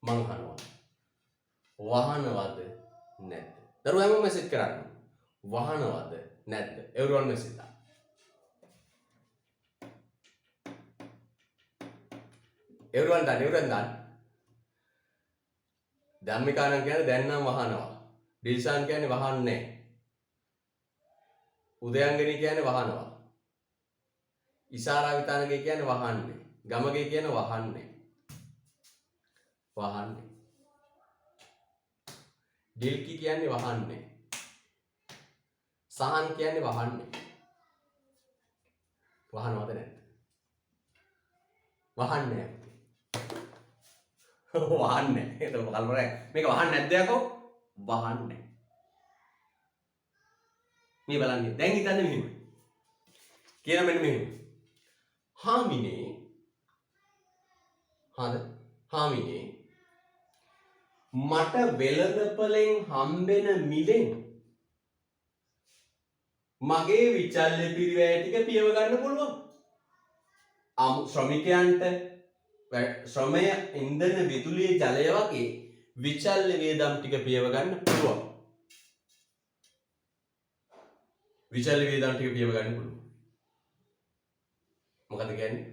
මං අහනවා වහනවද නැද්ද? දරුවෝ හැමෝම මෙසේජ් කරන්න. වහනවද නැද්ද? everyone message දාන්න. everyone දාන්න. ධම්මිකානම් කියන්නේ දැන් නම් වහනවා. ඩිල්ෂාන් කියන්නේ වහන්නේ නැහැ. උදයන්ගනී කියන්නේ වහනවා. ඉෂාරා විතානගේ කියන්නේ වහන්නේ. ගමගේ කියන්නේ වහන්නේ. වහන්නේ. ඩිල්කි කියන්නේ වහන්නේ. සහන් කියන්නේ වහන්නේ. වහනවද නැද්ද? වහන්නේ නැහැ. වහන්නේ. ඒක කල්පනා මේක වහන්නේ නැද්ද යකෝ? වහන්නේ. මේ බලන්න. දැන් හිතන්නේ මෙහෙම. කියන මෙන්න මෙහෙම. හාමිනේ හාද හාමිනේ මට වෙළඳපොලෙන් හම්බෙන මිලෙන් මගේ විචල්්‍ය පිරිවැය ටික පියව ගන්න පුළුවන්. ශ්‍රමිකයන්ට ශ්‍රමය ඉන්ධන විදුලිය ජලය වගේ විචල්්‍ය වියදම් ටික පියව ගන්න පුළුවන්. විචල්්‍ය වියදම් ටික පියව ගන්න පුළුවන්. මොකද කියන්නේ?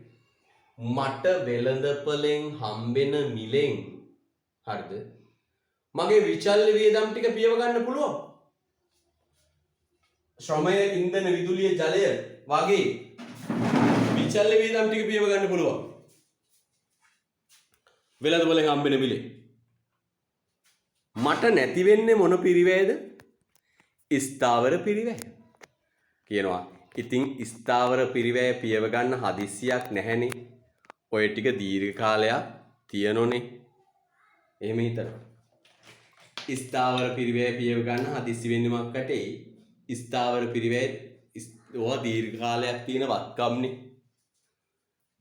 මට වෙළඳපොලෙන් හම්බෙන මිලෙන් හරිද? මගේ විචල්්‍ය වියදම් ටික පියව ගන්න පුළුවන්. ශ්‍රමය ඉන්ධන විදුලිය ජලය වගේ විචල්්‍ය වියදම් ටික පියව ගන්න පුළුවන්. වෙළඳපොලෙන් හම්බෙන මිලෙන්. මට නැති වෙන්නේ මොන පිරිවැයද? ස්ථාවර පිරිවැය. කියනවා. ඉතින් ස්ථාවර පිරිවැය පියව ගන්න හදිස්සියක් නැහැනේ. ඔය ටික දීර්ඝ කාලයක් තියනෝනේ. එහෙම හිතනවා. ස්ථාවර පිරිවැය පියව ගන්න හදිස්සි වෙන්නේ මොකකටේ? ස්ථාවර පිරිවැය ඕවා දීර්ඝ කාලයක් තියෙන වත්කම්නේ.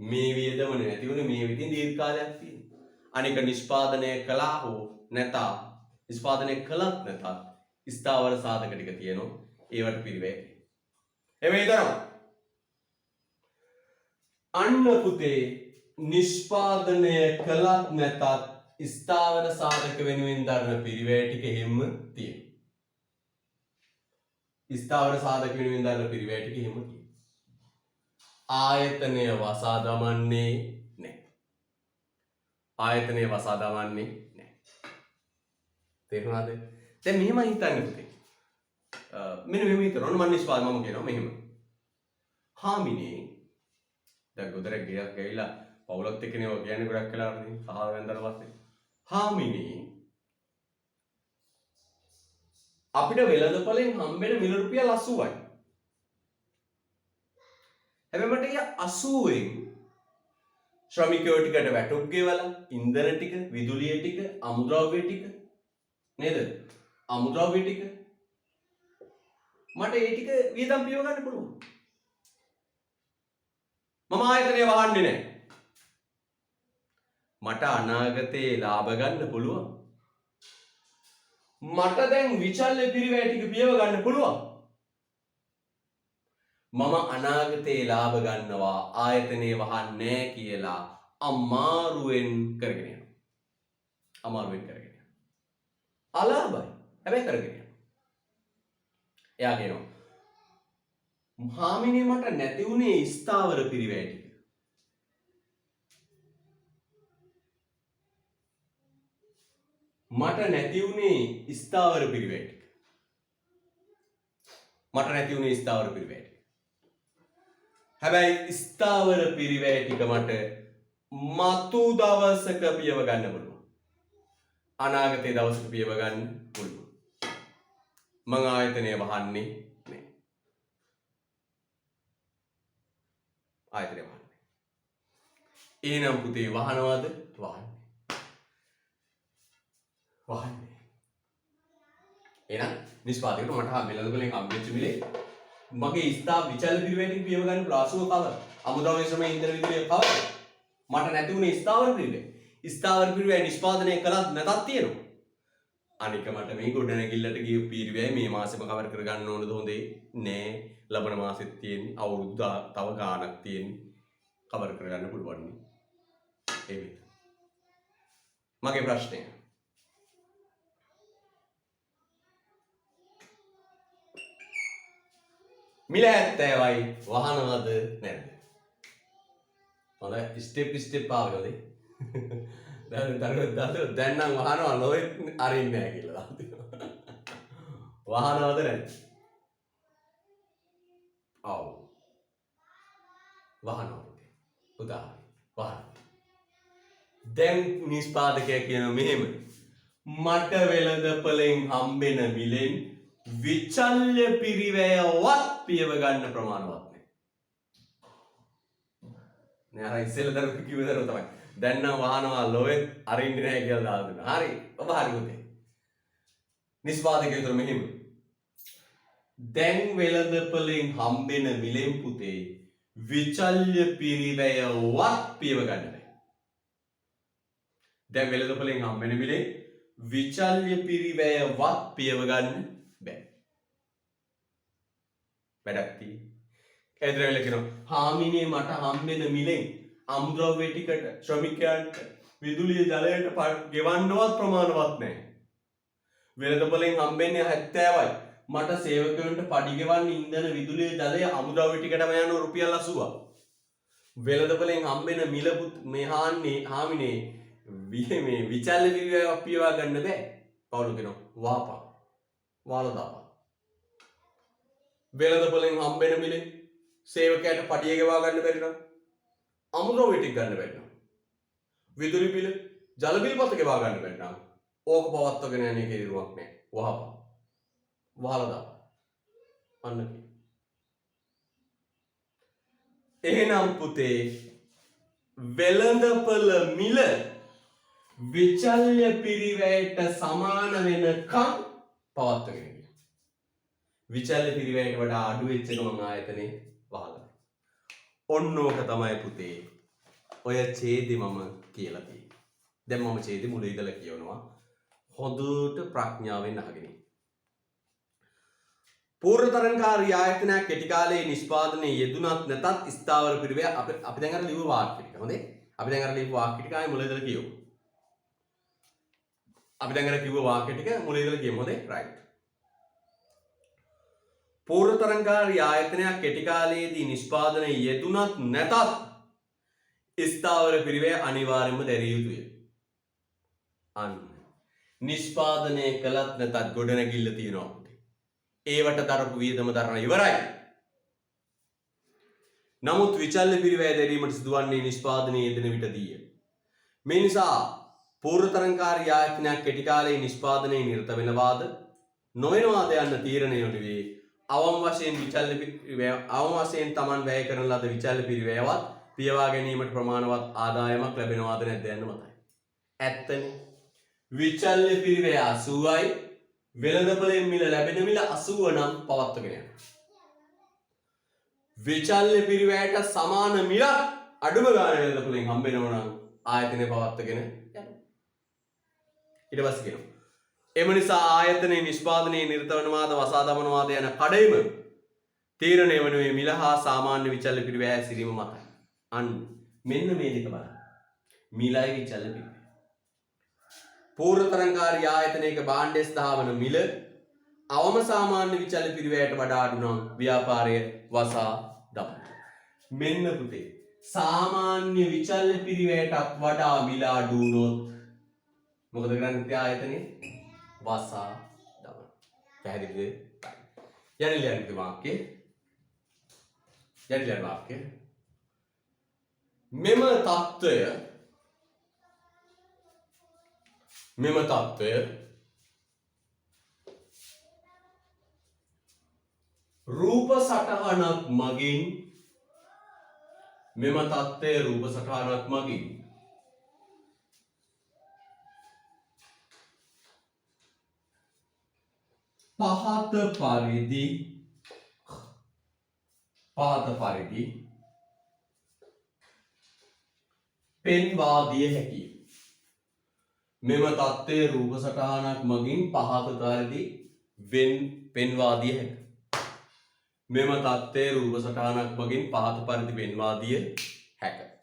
මේ වියදම නැති වුණේ මේ විදිහින් දීර්ඝ කාලයක් තියෙන. අනික නිෂ්පාදනය කළා හෝ නැත නිෂ්පාදනය කළත් නැතත් ස්ථාවර සාධක ටික තියෙනවා. ඒවට පිරිවැය. එමේ හිතනවා. අන්න පුතේ නිෂ්පාදනය කළත් නැතත් ස්ථාවර සාධක වෙනුවෙන් දරන පිරිවැය ටික එහෙම තියෙනවා. ස්ථාවර සාධක වෙනුවෙන් දරන පිරිවැය ටික එහෙම තියෙනවා. ආයතනය වසා දමන්නේ නැහැ. ආයතනය වසා දමන්නේ නැහැ. තේරුණාද? දැන් මෙහෙම හිතන්න පුතේ. මෙන්න මෙහෙම හිතනවා. මම නිෂ්පාදන මම කියනවා මෙහෙම. හාමිනේ දැන් ගොඩක් ගියක් ගිහිලා පවුලත් එක්කනේ ඔය කියන්නේ ගොඩක් වෙලාවට ඉතින් සහල් වෙන්දර පස්සේ. හාමිනේ අපිට වෙළඳපොලෙන් හම්බෙන මිල රුපියල් 80යි. හැබැයි මට ඒ 80න් ශ්‍රමිකයෝ ටිකට වැටුප් ගෙවලා ඉන්ධන ටික, විදුලිය ටික, අමුද්‍රව්‍ය ටික නේද? අමුද්‍රව්‍ය ටික මට ඒ ටික වියදම් පියව ගන්න පුළුවන්. මම ආයතනය වහන්නේ නැහැ. මට අනාගතේ ලාභ ගන්න පුළුවන්. මට දැන් විචල්්‍ය පිරිවැය ටික පියව ගන්න පුළුවන්. මම අනාගතේ ලාභ ගන්නවා ආයතනය වහන්නේ කියලා අමාරුවෙන් කරගෙන යනවා. අමාරුවෙන් කරගෙන යනවා. අලාභයි. හැබැයි කරගෙන යනවා. එයා කියනවා හාමිනේ මට නැති වුණේ ස්ථාවර පිරිවැය ටික. මට නැති වුණේ ස්ථාවර පිරිවැය ටික. මට නැති වුණේ ස්ථාවර පිරිවැය ටික. හැබැයි ස්ථාවර පිරිවැය ටික මට මතු දවසක පියව ගන්න පුළුවන්. අනාගතයේ දවසක පියව ගන්න පුළුවන්. මං ආයතනය වහන්නේ නැහැ. ආයතනය වහන්නේ. එහෙනම් පුතේ වහනවද? වහන්නේ. වහන්නේ. එහෙනම් නිෂ්පාදකයට මට වෙළඳපොලෙන් හම්බෙච්ච මිලේ මගේ ස්ථා විචල්්‍ය පිරිවැය ටික පියව ගන්න ප්ලාසුව කවර? අමුද්‍රව්‍ය ශ්‍රමයේ ඉන්ධන විදුලිය කවර? මට නැති වුණේ ස්ථාවර පිරිවැය. ස්ථාවර පිරිවැය නිෂ්පාදනය කළත් නැතත් තියෙනවා. අනික මට මේ ගොඩනැගිල්ලට ගිය පිරිවැය මේ මාසෙම කවර් කරගන්න ඕනද හොඳේ නෑ. ලබන මාසෙත් තියෙන්නේ අවුරුදු තව ගාණක් තියෙන්නේ කවර් කරගන්න පුළුවන් නේ. ඒ විතර. මගේ ප්‍රශ්නය. මිල 70යි වහනවද නැද්ද? හොඳයි ස්ටෙප් ආවද? දැන් නම් වහනවා නොවෙත් අරින්නේ නැහැ කියලා දානවා. වහනවද නැද්ද? ඔව්. වහනවා. උදාහරණ වහන. දැන් නිෂ්පාදකයා කියන මෙහෙම මට වෙළඳපොලෙන් හම්බෙන මිලෙන් විචල්්‍ය පිරිවැයවත් පියව ගන්න ප්‍රමාණවත් නැහැ. නෑ අර ඉස්සෙල්ලා දරුවෝ කිව්ව දරුවෝ තමයි. දැන් නම් වහනවා ලොවෙත් අරින්නේ නැහැ කියලා දාලා දුන්නා. හරි. ඔබ හරි පුතේ. නිෂ්පාදකයා උතර මෙහෙම. දැන් වෙළඳපොලෙන් හම්බෙන මිලෙන් පුතේ විචල්්‍ය පිරිවැයවත් පියව ගන්න බෑ. දැන් වෙළඳපොලෙන් හම්බෙන මිලේ විචල්්‍ය පිරිවැයවත් පියව ගන්න බෑ. වැඩක් තියෙන්නේ. එදිරෙල කියනවා හාමිනේ මට හම්බෙන මිලෙන් අමුද්‍රව්‍ය ටිකට ශ්‍රමිකයන්ට විදුලිය ජලයට ගෙවන්නවත් ප්‍රමාණවත් නැහැ. වෙළඳපොලෙන් හම්බෙන්නේ 70යි. මට සේවකයන්ට පඩි ගෙවන්න ඉන්ධන විදුලිය ජලය අමුද්‍රව්‍ය ටිකටම යන රුපියල් 80ක්. වෙළඳපොලෙන් හම්බෙන මිල මේ හාමිනේ මේ විචල්්‍ය පිරිවැයක් පියවා ගන්න බෑ. පවුල කියනවා වාපා. වාලා දාපා. වෙළඳපොලෙන් හම්බෙන මිලේ සේවකයාට පඩිය ගෙවා ගන්න බැරි නම් අමුද්‍රව්‍ය ටික ගන්න බැරි නම් විදුලි බිල ජල බිල් පත ගෙවා ගන්න බැරි නම් ඕක පවත්වගෙන යන්නේ කෙරුවක් නෑ. වහපා. වහලා දාපා. අන්න කි. එහෙනම් පුතේ වෙළඳපොළ මිල විචල්්‍ය පිරිවැයට සමාන වෙනකම් පවත්වගෙන ගියා. විචල්්‍ය පිරිවැයට වඩා අඩු වෙච්ච ගමන් ආයතනේ වහලා. ඔන්න ඕක තමයි පුතේ ඔය ඡේදෙ මම කියලා තියෙන්නේ. දැන් මම ඡේදෙ මුල ඉඳලා කියවනවා. හොඳට ප්‍රඥාවෙන් අහගෙන. පූර්ව තරංකාරී ආයතනයක් කෙටි කාලයේ නිෂ්පාදනයේ යෙදුනත් නැතත් ස්ථාවර පිරිවැය අපි දැන් අර ලිව්ව වාක්‍ය ටික. හොඳේ? අපි දැන් අර ලිව්ව වාක්‍ය ටික ආයේ මුල ඉඳලා කියමු. අපි දැන් අර කිව්ව වාක්‍ය ටික මුල ඉඳලා කියමු. හොඳේ? right. පූර්ව තරංකාරී ආයතනයක් කෙටි කාලයේදී නිෂ්පාදනයේ යෙදුනත් නැතත් ස්ථාවර පිරිවැය අනිවාර්යයෙන්ම දැරිය යුතුය. අන්න. නිෂ්පාදනය කළත් නැතත් ගොඩනැගිල්ල තියෙනවා. ඒවට දරපු වියදම දරන ඉවරයි. නමුත් විචල්්‍ය පිරිවැය දැරීමට සිදුවන්නේ නිෂ්පාදනයේ යෙදෙන විටදීය. මේ නිසා පූර්ව තරංකාරී ආයතනයක් කෙටි කාලයේ නිෂ්පාදනයේ නිරත වෙනවාද නොවනවාද යන්න තීරණය නෙවේ. අවම වශයෙන් විචල්්‍ය පිරිවැය අවම වශයෙන් Taman වැය කරන ලද විචල්්‍ය පිරිවැයවත් පියවා ගැනීමට ප්‍රමාණවත් ආදායමක් ලැබෙනවාද නැද්ද යන්න මතයි. ඇත්තනේ. විචල්්‍ය පිරිවැය 80යි වෙළඳපොලෙන් මිල ලැබෙන මිල 80 නම් පවත්වගෙන යනවා. විචල්්‍ය පිරිවැයට සමාන මිලක් අඩුම ගානේ වෙළඳපොලෙන් හම්බෙනවා නම් ආයතනය පවත්වගෙන යනවා. ඊට පස්සේ කියනවා එම නිසා ආයතනයේ නිෂ්පාදනයේ නිරත වනවාද වසා දමනවාද යන කඩයිම තීරණය වනුයේ මිල හා සාමාන්‍ය විචල්්‍ය පිරිවැය හැසිරීම මතයි. අන්න මෙන්න මේ දෙක බලන්න. මිලයි විචල්්‍ය පිරිවැය. පූර්ව තරංකාරී ආයතනයක භාණ්ඩය ස්ථාවන මිල අවම සාමාන්‍ය විචල්්‍ය පිරිවැයට වඩා අඩු නම් ව්‍යාපාරය වසා දමන්න. මෙන්න පුතේ සාමාන්‍ය විචල්්‍ය පිරිවැයටත් වඩා මිල අඩු වුණොත් මොකද කරන්නේ ආයතනේ වසා දමන්න. පැහැදිලිද? යන්නේ වාක්‍ය. යන්නේ වාක්‍ය. මෙම தত্ত্বය රූප සටහනක් මගින් පහත පරිදි පෙන්වා දිය හැකියි. මෙම தත්ත්වය රූප සටහනක් මගින් පහත පරිදි පෙන්වා දිය හැකියි. මෙම தත්ත්වය රූප සටහනක් මගින් පහත පරිදි පෙන්වා දිය හැකියි.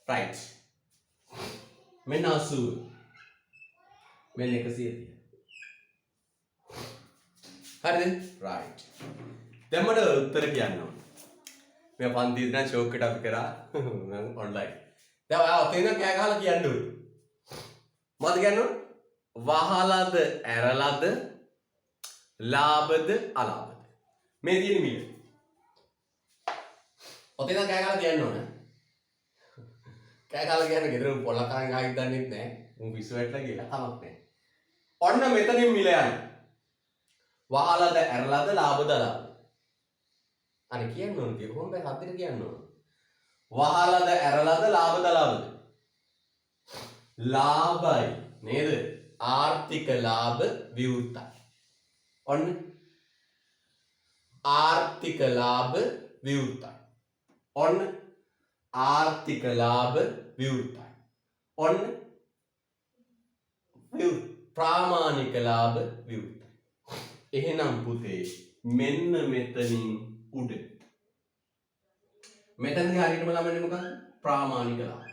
right. මෙන්න 80. මෙන්න 130. හරිද? right. දැන් මට උත්තර කියන්න ඕන. මේ පන්තියේ දැන් ෂෝක් එකට අපි කරා මම ඔන්ලයින්. දැන් ඔයා ඔතන කෑ ගහලා කියන්න ඕනේ. මොකද කියන්න ඕනේ? වහලද ඇරලද ලාභද අලාභද. මේ තියෙන මිල. ඔතන කෑ ගහලා කියන්න ඕනේ. කෑ ගහලා කියන්න ගෙදර පොල්ලකරන් ගහක් දන්නෙත් නැහැ. උන් පිස්සු වැටලා කියලා කමක් නැහැ. ඔන්න මෙතනින් මිල යන්නේ. වහලද ඇරලද ලාභද අලාභද. අනේ කියන්න ඕනේ කිය කොහොමද හදිට කියන්න ඕනේ. වහලද ඇරලද ලාභද අලාභද. ලාභයි නේද? ආර්ථික ලාභ විවෘතයි. ඔන්න ආර්ථික ලාභ විවෘතයි. ඔන්න ආර්ථික ලාභ විවෘතයි. ඔන්න ප්‍රාමාණික ලාභ විවෘතයි. එහෙනම් පුතේ මෙන්න මෙතනින් උඩ මෙතනදී හරියටම ළමන්නේ මොකක්ද? ප්‍රාමාණික ලාභ.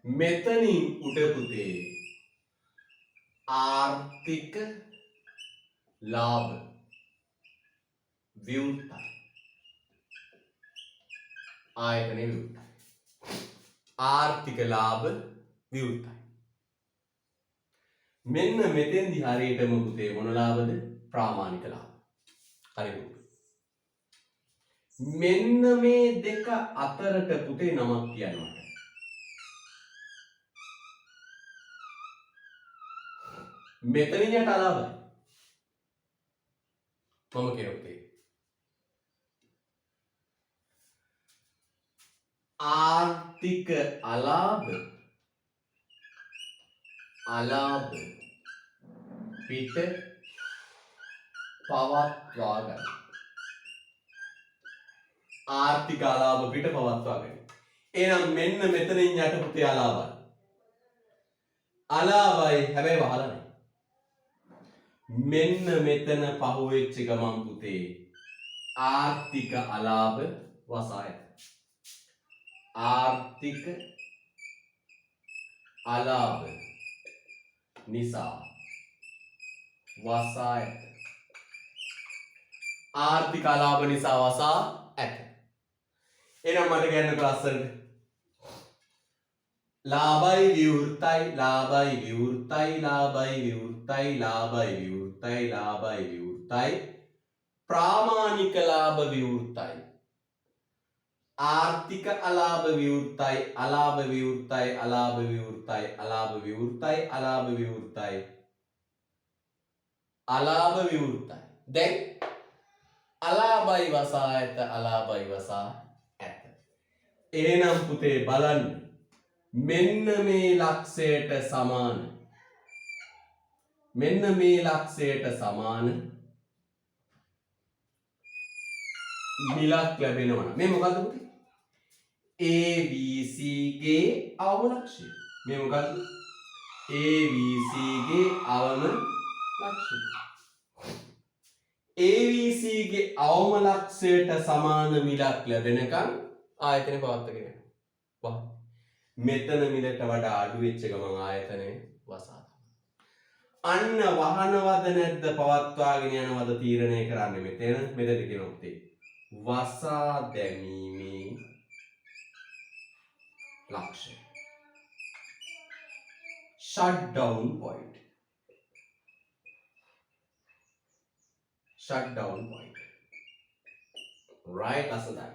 මෙතනින් උඩ පුතේ ආර්ථික ලාභ විවෘතයි. ආයතනයේ විවෘතයි. ආර්ථික ලාභ විවෘතයි. මෙන්න මෙතෙන්දි හරියටම පුතේ මොන ලාභද? ප්‍රාමාණික ලාභ. හරිද? මෙන්න මේ දෙක අතරට පුතේ නමක් කියනවා. මෙතනින් යට අලාභයි. මම කියනවා ආර්ථික අලාභ අලාභ පිට පවත්වා ගන්න. ආර්ථික අලාභ පිට පවත්වා ගන්න. එහෙනම් මෙන්න මෙතනින් යට පුතේ අලාභයි. අලාභයි හැබැයි වහලා නැහැ. මෙන්න මෙතන පහුවෙච්ච ගමන් පුතේ ආර්ථික අලාභ වසාය. ආර්ථික අලාභ නිසා වසා ඇත. ආර්ථික අලාභ නිසා වසා ඇත. එහෙනම් මට කියන්නකෝ ලස්සනට. ලාභයි විවෘතයි ලාභයි විවෘතයි ලාභයි විවෘතයි ලාභයි විවෘතයි ලාභයි විවෘතයි ප්‍රාමාණික ලාභ විවෘතයි. ආර්ථික අලාභ විවෘතයි අලාභ විවෘතයි අලාභ විවෘතයි අලාභ විවෘතයි අලාභ විවෘතයි අලාභ විවෘතයි. දැන් අලාභයි වසා ඇත අලාභයි වසා ඇත. එහෙනම් පුතේ බලන්න මෙන්න මේ ලක්ෂයට සමාන මෙන්න මේ ලක්ෂයට සමාන මිලක් ලැබෙනවා. මේ මොකද්ද පුතේ? ABC ගේ අවම ලක්ෂය. මේ මොකද්ද? ABC ගේ අවම ලක්ෂය. ABC ගේ අවම ලක්ෂයට සමාන මිලක් ලැබෙනකන් ආයතනේ පවත්වාගෙන යනවා. මෙතන මිලට වඩා අඩු වෙච්ච ගමන් ආයතනේ වසා. අන්න වහනවද නැද්ද පවත්වාගෙන යනවද තීරණය කරන්නේ මෙතන කියනොත් වසා දැමීමේ ලක්ෂය. shut down point. right ලස්සනයි.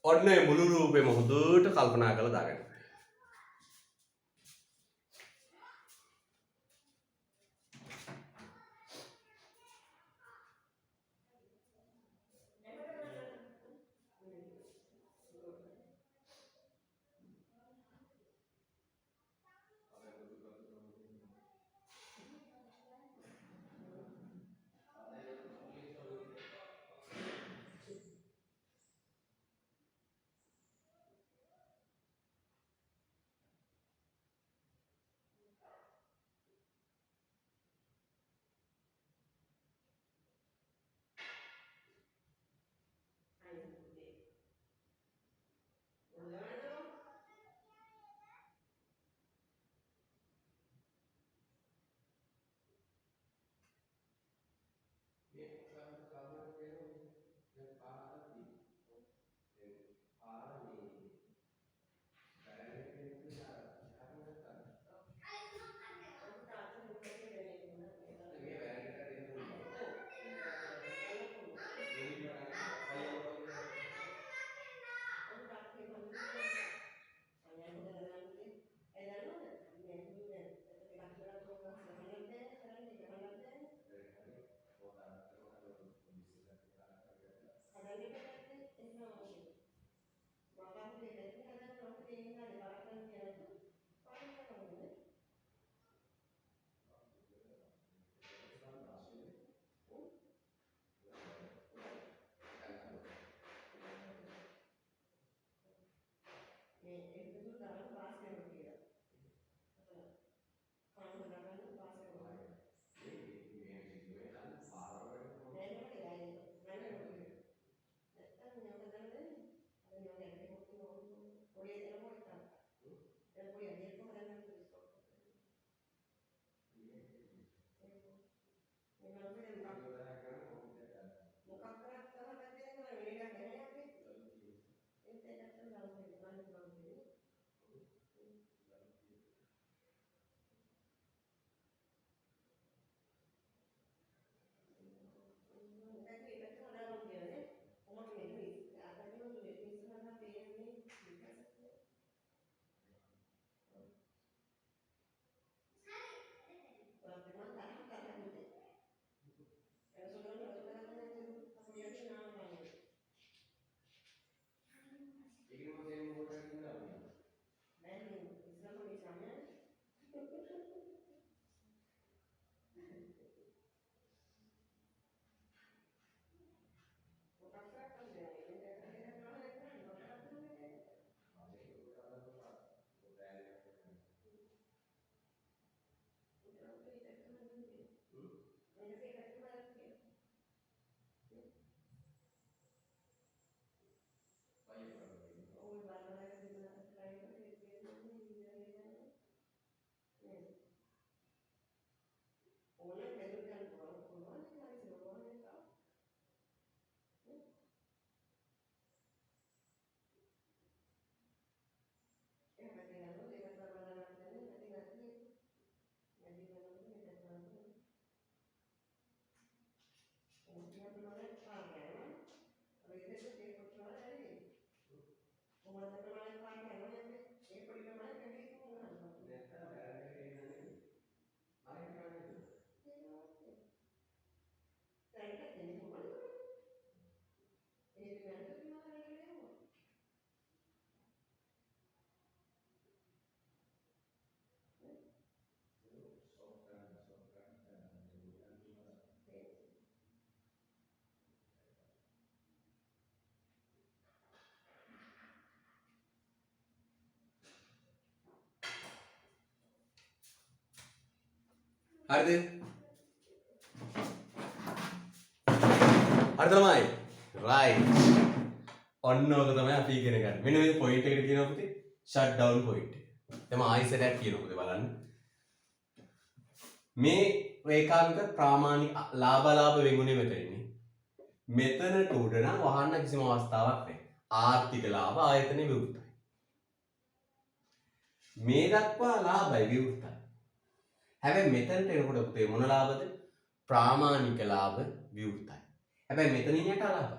ඔන්න මේ මුළු රූපෙම හොඳට කල්පනා කරලා දාගන්න. හරිද? හරි තමයි. right. ඔන්න ඔක තමයි අපි ඉගෙන ගන්න. මෙන්න මේ පොයින්ට් එකට කියනවා පුතේ shut down point. එතම ආයිසරයක් කියනවා පුතේ බලන්න. මේ රේඛාංක ප්‍රාමාණික ලාභ වෙගුණේ මෙතන ඉන්නේ. මෙතනට උඩ නම් වහන්න කිසිම අවස්ථාවක් නැහැ. ආර්ථික ලාභ ආයතන විවෘතයි. මේ දක්වා ලාභයි විවෘතයි. හැබැයි මෙතනට එනකොට පුතේ මොන ලාභද? ප්‍රාමාණික ලාභ විවෘතයි. හැබැයි මෙතනින් යට අලාභ.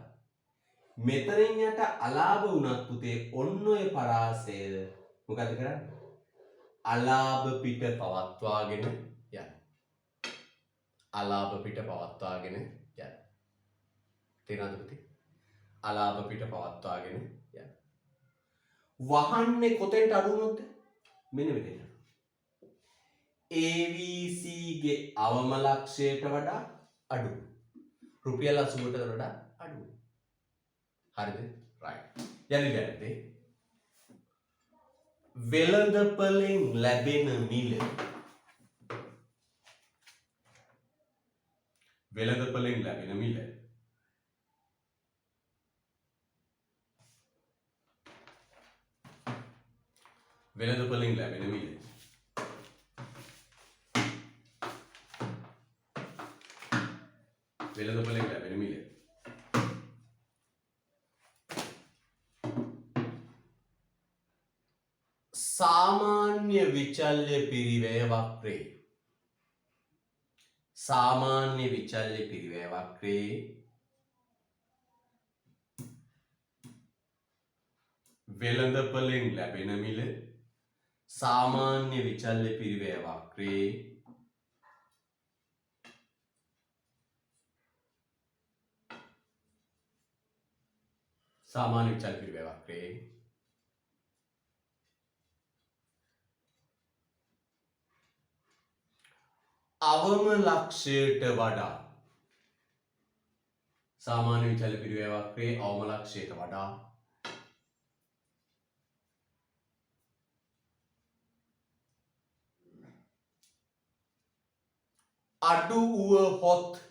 මෙතනින් යට අලාභ වුණත් පුතේ ඔන්න ඔය පරාසය මොකද කරන්නේ? අලාභ පිට පවත්වාගෙන යන්න. අලාභ පිට පවත්වාගෙන යන්න. තේරෙනවද පුතේ? අලාභ පිට පවත්වාගෙන යන්න. වහන්නේ කොතෙන්ට අඩු වුණොත්? මෙන්න මෙතන. ABC ගේ අවම ලක්ෂයට වඩා අඩු. රුපියල් 80ට වඩා අඩු. හරිද? right. යන්නේ වෙළඳපළෙන් ලැබෙන මිල වෙළඳපළෙන් ලැබෙන මිල වෙළඳපළෙන් ලැබෙන මිල වෙළඳපළෙන් ලැබෙන මිල සාමාන්‍ය විචල්්‍ය පිරිවැය වක්‍රේ සාමාන්‍ය විචල්්‍ය පිරිවැය වක්‍රේ වෙළඳපළෙන් ලැබෙන මිල සාමාන්‍ය විචල්්‍ය පිරිවැය වක්‍රේ සාමාන්‍ය විචල්්‍ය පිරිවැය වක්‍රේ අවම ලක්ෂයට වඩා සාමාන්‍ය විචල්්‍ය පිරිවැය වක්‍රේ අවම ලක්ෂයට වඩා අඩු වුවහොත්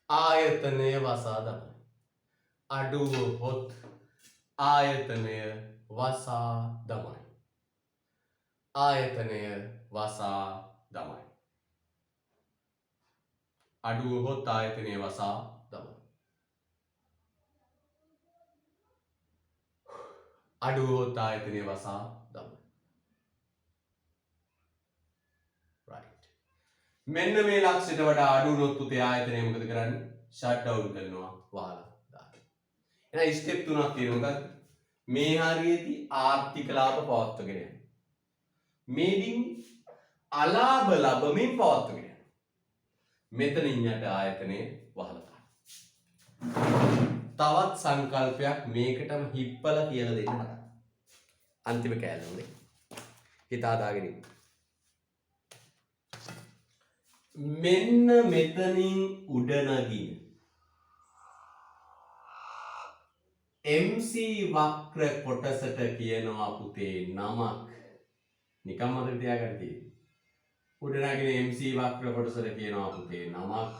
ආයතනය වසා දමයි. අඩු වුවහොත් ආයතනය වසා දමයි. ආයතනය වසා දමයි. අඩු වුවහොත් ආයතනය වසා දමයි. අඩු වුවහොත් ආයතනය වසා දමයි. right. මෙන්න මේ ලක්ෂයට වඩා අඩු වුණොත් පුතේ ආයතනය මොකද කරන්නේ? ෂට් ඩවුන් කරනවා, වහලා දානවා. එහෙනම් ස්ටෙප් තුනක් තියෙනවා. මොකක්ද? මේ හරියේදී ආර්ථික ලාභ පවත්වගෙන යන්න. මේදින් අලාභ ලැබමින් පවත්වගෙන යන්න. මෙතනින් යට ආයතනය වහලා දාන්න. තවත් සංකල්පයක් මේකටම හිප්පලා කියලා දෙන්න හදන්න. අන්තිම කෑල්ල උනේ. හිත හදාගෙන ඉන්න. මෙන්න මෙතනින් උඩ නගින MC වක්‍ර කොටසට කියනවා පුතේ නමක්. නිකම් මතක තියාගන්න තියෙන්නේ. උඩ නගින MC වක්‍ර කොටසට කියනවා පුතේ නමක්.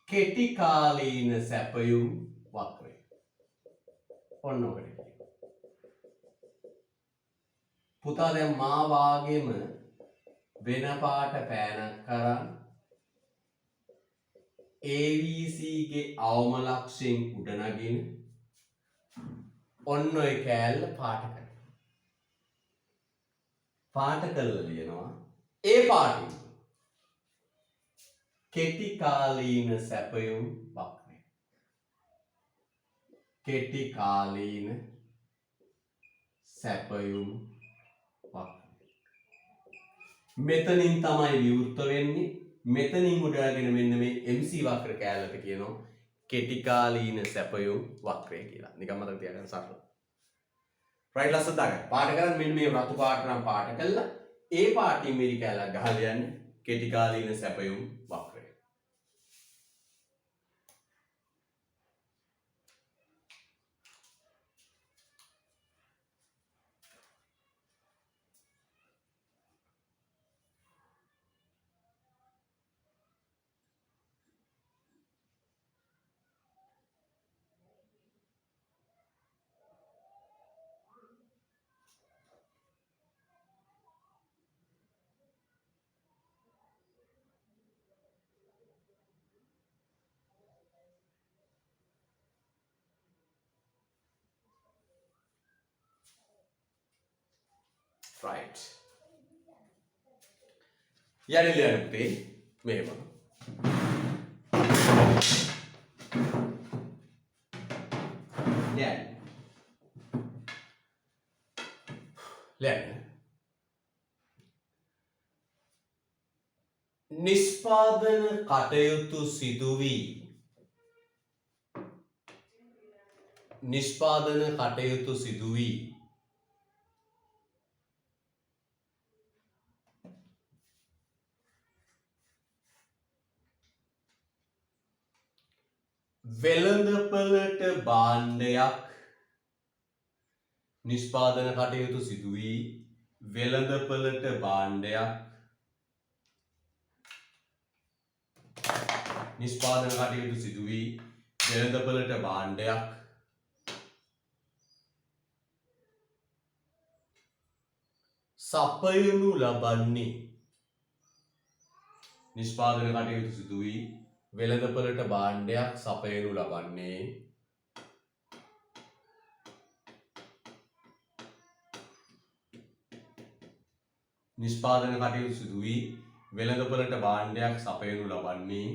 කෙටි කාලීන සැපයුම් වක්‍රය. ඔන්න ඔකට. පුතා දැන් මා වාගේම වෙන පාට පෑනක් කරන් ABC ගේ අවම ලක්ෂයෙන් උඩ නගින ඔන්න ඔය කෑල්ල පාට කරනවා. පාට කරලා ලියනවා ඒ පාටින් කෙටි කාලීන සැපයුම් වක්‍රය. කෙටි කාලීන සැපයුම් මෙතනින් තමයි විවෘත වෙන්නේ. මෙතනින් උඩගෙන මෙන්න මේ MC වක්‍ර කෑල්ලට කියනවා කෙටි කාලීන සැපයුම් වක්‍රය කියලා. නිකන් මතක තියාගන්න සරල. right ලස්සන දාගන්න. පාට කරන් මෙන්න මේ රතු පාට නම් පාට කළා. ඒ පාටින් මෙරි කෑල්ලක් ගහලා යන්නේ කෙටි කාලීන සැපයුම් වක්‍රය. right. යන්නේ ලියන්නේ මෙහෙම. ලියන්න. නිෂ්පාදන කටයුතු සිදු වී වෙළඳපළට භාණ්ඩයක් නිෂ්පාදන කටයුතු සිදු වී වෙළඳපළට භාණ්ඩයක් නිෂ්පාදන කටයුතු සිදු වී වෙළඳපළට භාණ්ඩයක් සපයනු ලබන්නේ නිෂ්පාදන කටයුතු සිදු වී වෙළඳපළට භාණ්ඩයක් සපයනු ලබන්නේ නිෂ්පාදන කටයුතු සිදු වී වෙළඳපළට භාණ්ඩයක් සපයනු ලබන්නේ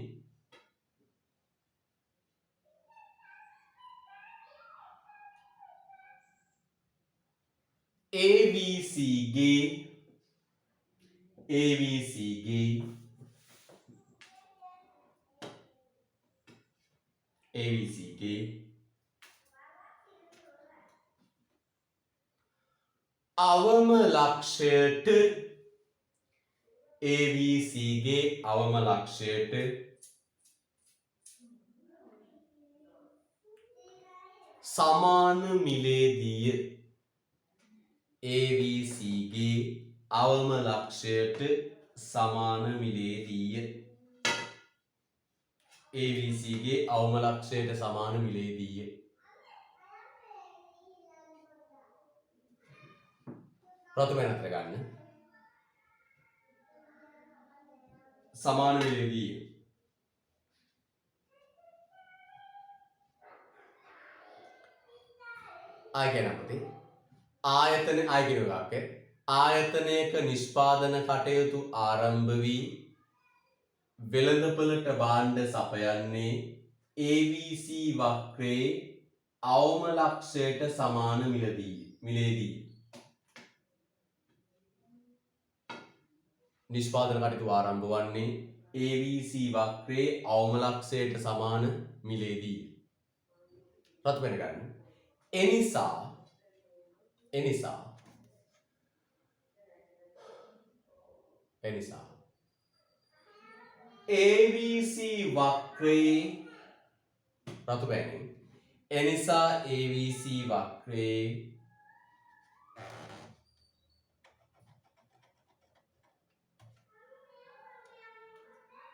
ABC ගේ අවම ලක්ෂයට ABC ගේ අවම ලක්ෂයට සමාන මිලේදීය ABC ගේ අවම ලක්ෂයට සමාන මිලේදීය ABC ගේ අවම ලක්ෂයට සමාන මිලේදීය රතු වෙනත් ගන්න සමාන මිලේදීය ආයතනපති ආයතනයක නිෂ්පාදන කටයුතු ආරම්භ වී වෙළඳපළට භාණ්ඩ සපයන්නේ ABC වක්‍රයේ අවම ලක්ෂයට සමාන මිලේදී නිෂ්පාදන කටයුතු ආරම්භ වන්නේ ABC වක්‍රයේ අවම ලක්ෂයට සමාන මිලේදී රතු වෙන ගන්න එනිසා ABC වක්‍රයේ රතු පැනින් එනිසා ABC වක්‍රයේ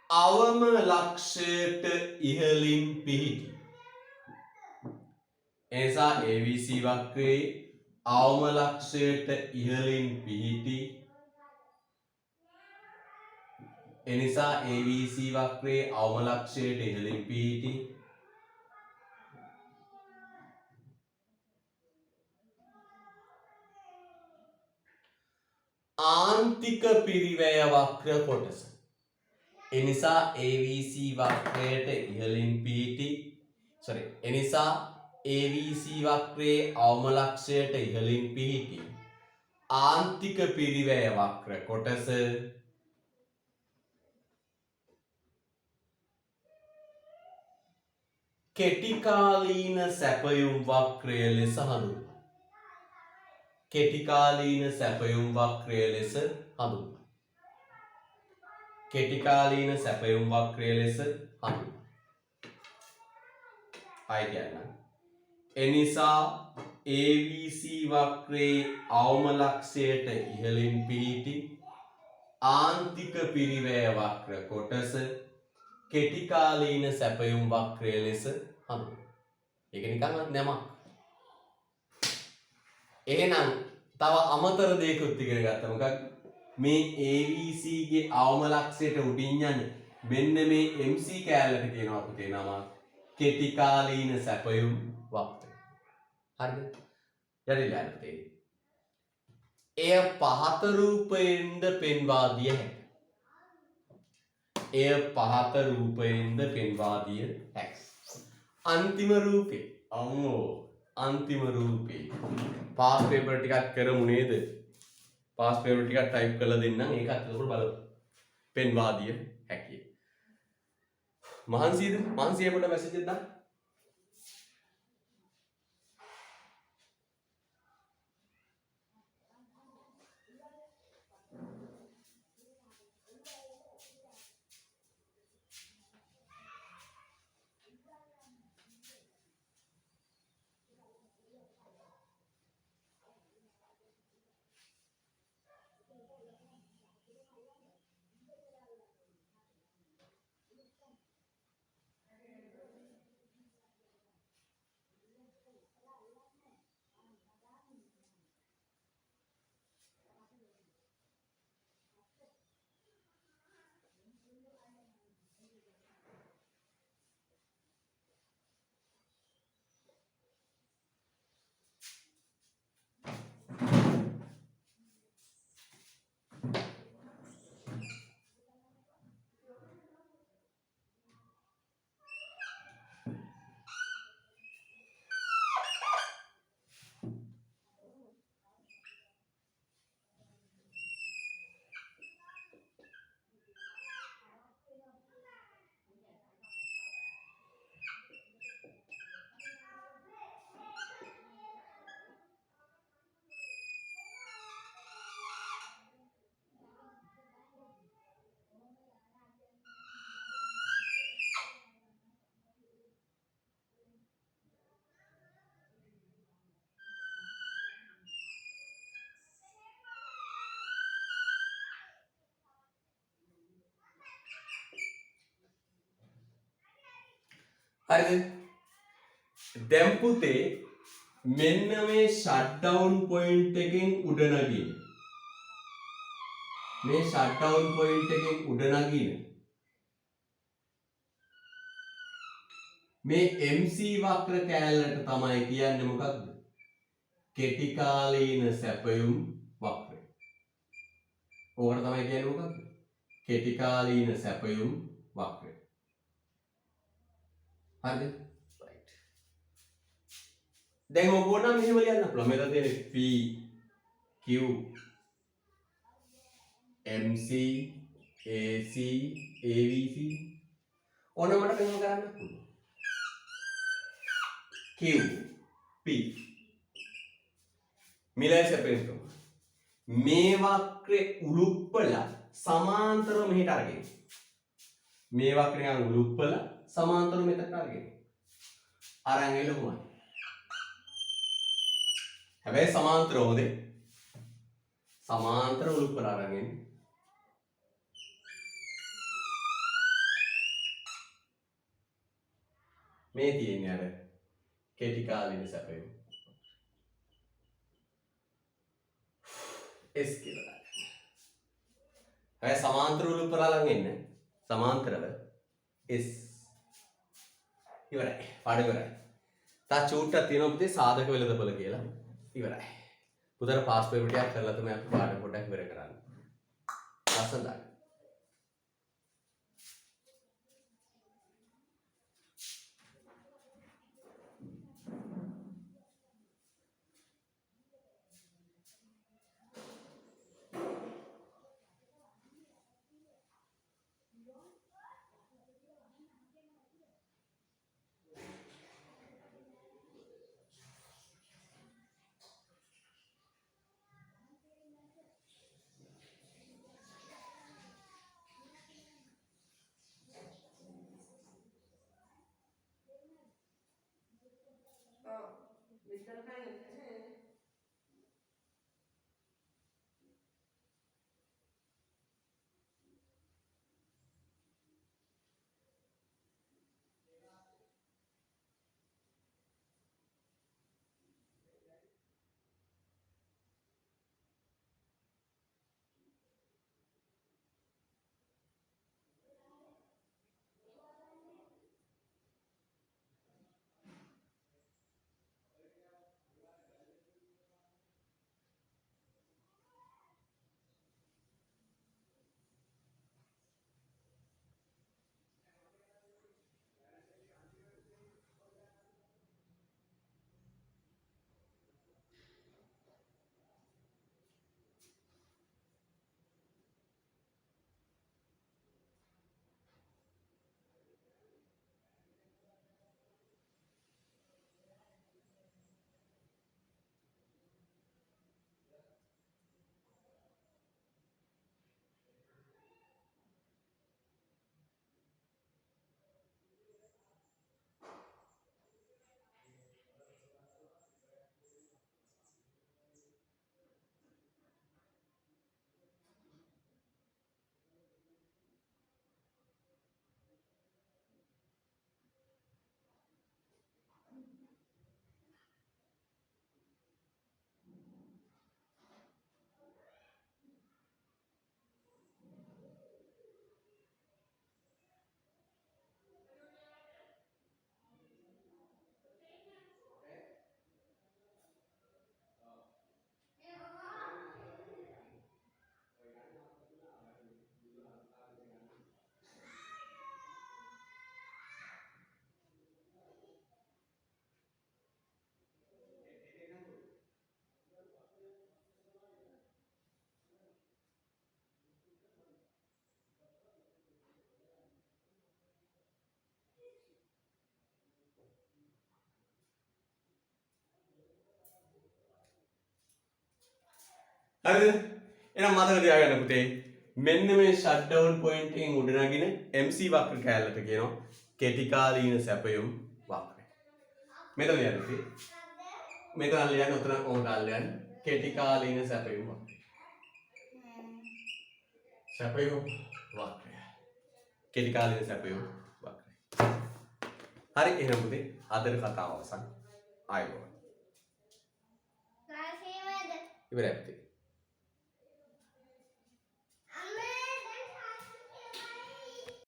අවම ලක්ෂයට ඉහළින් පිහිටි එනිසා ABC වක්‍රයේ අවම ලක්ෂයට ඉහළින් පිහිටි එනිසා ABC වක්‍රයේ අවම ලක්ෂයට ඉහළින් පිහිටි ආන්තික පිරිවැය වක්‍ර කොටස එනිසා ABC වක්‍රයට ඉහළින් පිහිටි එනිසා ABC වක්‍රයේ අවම ලක්ෂයට ඉහළින් පිහිටි ආන්තික පිරිවැය වක්‍ර කොටස කෙටිකාලීන සැපයුම් වක්‍රය ලෙස හඳුන්වයි. කෙටිකාලීන සැපයුම් වක්‍රය ලෙස හඳුන්වයි. කෙටිකාලීන සැපයුම් වක්‍රය ලෙස හඳුන්වයි. ආයි කියන්න. එනිසා ABC වක්‍රයේ අවම ලක්ෂයට ඉහළින් පිහිටි ආන්තික පිරිවැය වක්‍ර කොටස කෙටිකාලීන සැපයුම් වක්‍රය ලෙස හඳුන්වනවා. ඒක නිකන් නමක්. එහෙනම් තව අමතර දෙයක්ත් ඉගෙන ගත්තා. මොකක්ද? මේ ABC ගේ අවම ලක්ෂයට උඩින් යන්නේ මෙන්න මේ MC කැලලට කියනවා පුතේ නම කෙටිකාලීන සැපයුම් වක්‍රය. හරිද? යටිලා පුතේ. එය පහත රූපයෙන්ද පෙන්වා දිය හැක. එය පහත රූපයෙන්ද පෙන්වා දිය හැක. අන්තිම රූපේ අම්මෝ අන්තිම රූපේ පාස් පේපර් ටිකක් කරමු නේද? පාස් පේපර් ටිකක් ටයිප් කරලා දෙන්නම්. ඒකත් එතකොට බලමු. පෙන්වා දිය හැකියි. මහන්සියද? මහන්සිය පොඩ මැසේජ් එකක් දාන්න. හරිද? දැන් පුතේ මෙන්න මේ ෂට්ඩවුන් පොයින්ට් එකෙන් උඩ නගින්න. මේ ෂට්ඩවුන් පොයින්ට් එකෙන් උඩ නගින්න. මේ MC වක්‍ර කෑල්ලට තමයි කියන්නේ මොකක්ද? කෙටි කාලීන සැපයුම් වක්‍රය. ඕකට තමයි කියන්නේ මොකක්ද? කෙටි කාලීන සැපයුම් වක්‍රය. හරිද? right. දැන් ඕගොල්ලෝ නම් මෙහෙම ලියන්න පුළුවන්. මෙතන තියෙන P Q MC AC AVC ඕන මට මෙහෙම කරන්න පුළුවන්. Q P මිලයි සැපයුම් මේ වක්‍රේ උලුප්පලා සමාන්තරව මෙහෙට අරගෙන. මේ වක්‍රේ යන උලුප්පලා සමාන්තරව මෙතනට අරගෙන. අරන් එළවුවා. හැබැයි සමාන්තර හොදේ. සමාන්තර උලුප්පලා අරගෙන. මේ තියෙන්නේ අර කෙටි කාලින සැපයුම්. S කියලා. හැබැයි සමාන්තර උලුප්පලා ළඟ එන්න. සමාන්තරව S ඉවරයි. පාඩම ඉවරයි. තා චූට්ටක් තියෙනවා පුතේ සාධක වෙළඳපොළ කියලා. ඉවරයි. පුතේ පාස් පේපර් ටිකක් කරලා තමයි අපි පාඩම පොඩ්ඩක් ඉවර කරන්නේ. ලස්සනයි. හරිද? එහෙනම් මතක තියාගන්න පුතේ මෙන්න මේ ෂට් ඩවුන් පොයින්ට් එකෙන් උඩ නගින MC වක්‍ර කැලලට කියනවා කෙටි කාලීන සැපයුම් වක්‍රය. මෙතන ලියන්න පුතේ. මෙතන ලියන්න උතන ඕන කාලේ ලියන්න කෙටි කාලීන සැපයුම් වක්‍රය. සැපයුම් වක්‍රය. කෙටි කාලීන සැපයුම් වක්‍රය. හරි එහෙනම් පුතේ අදට කතාව අවසන්. ආයෙත්. ඉවරයි පුතේ.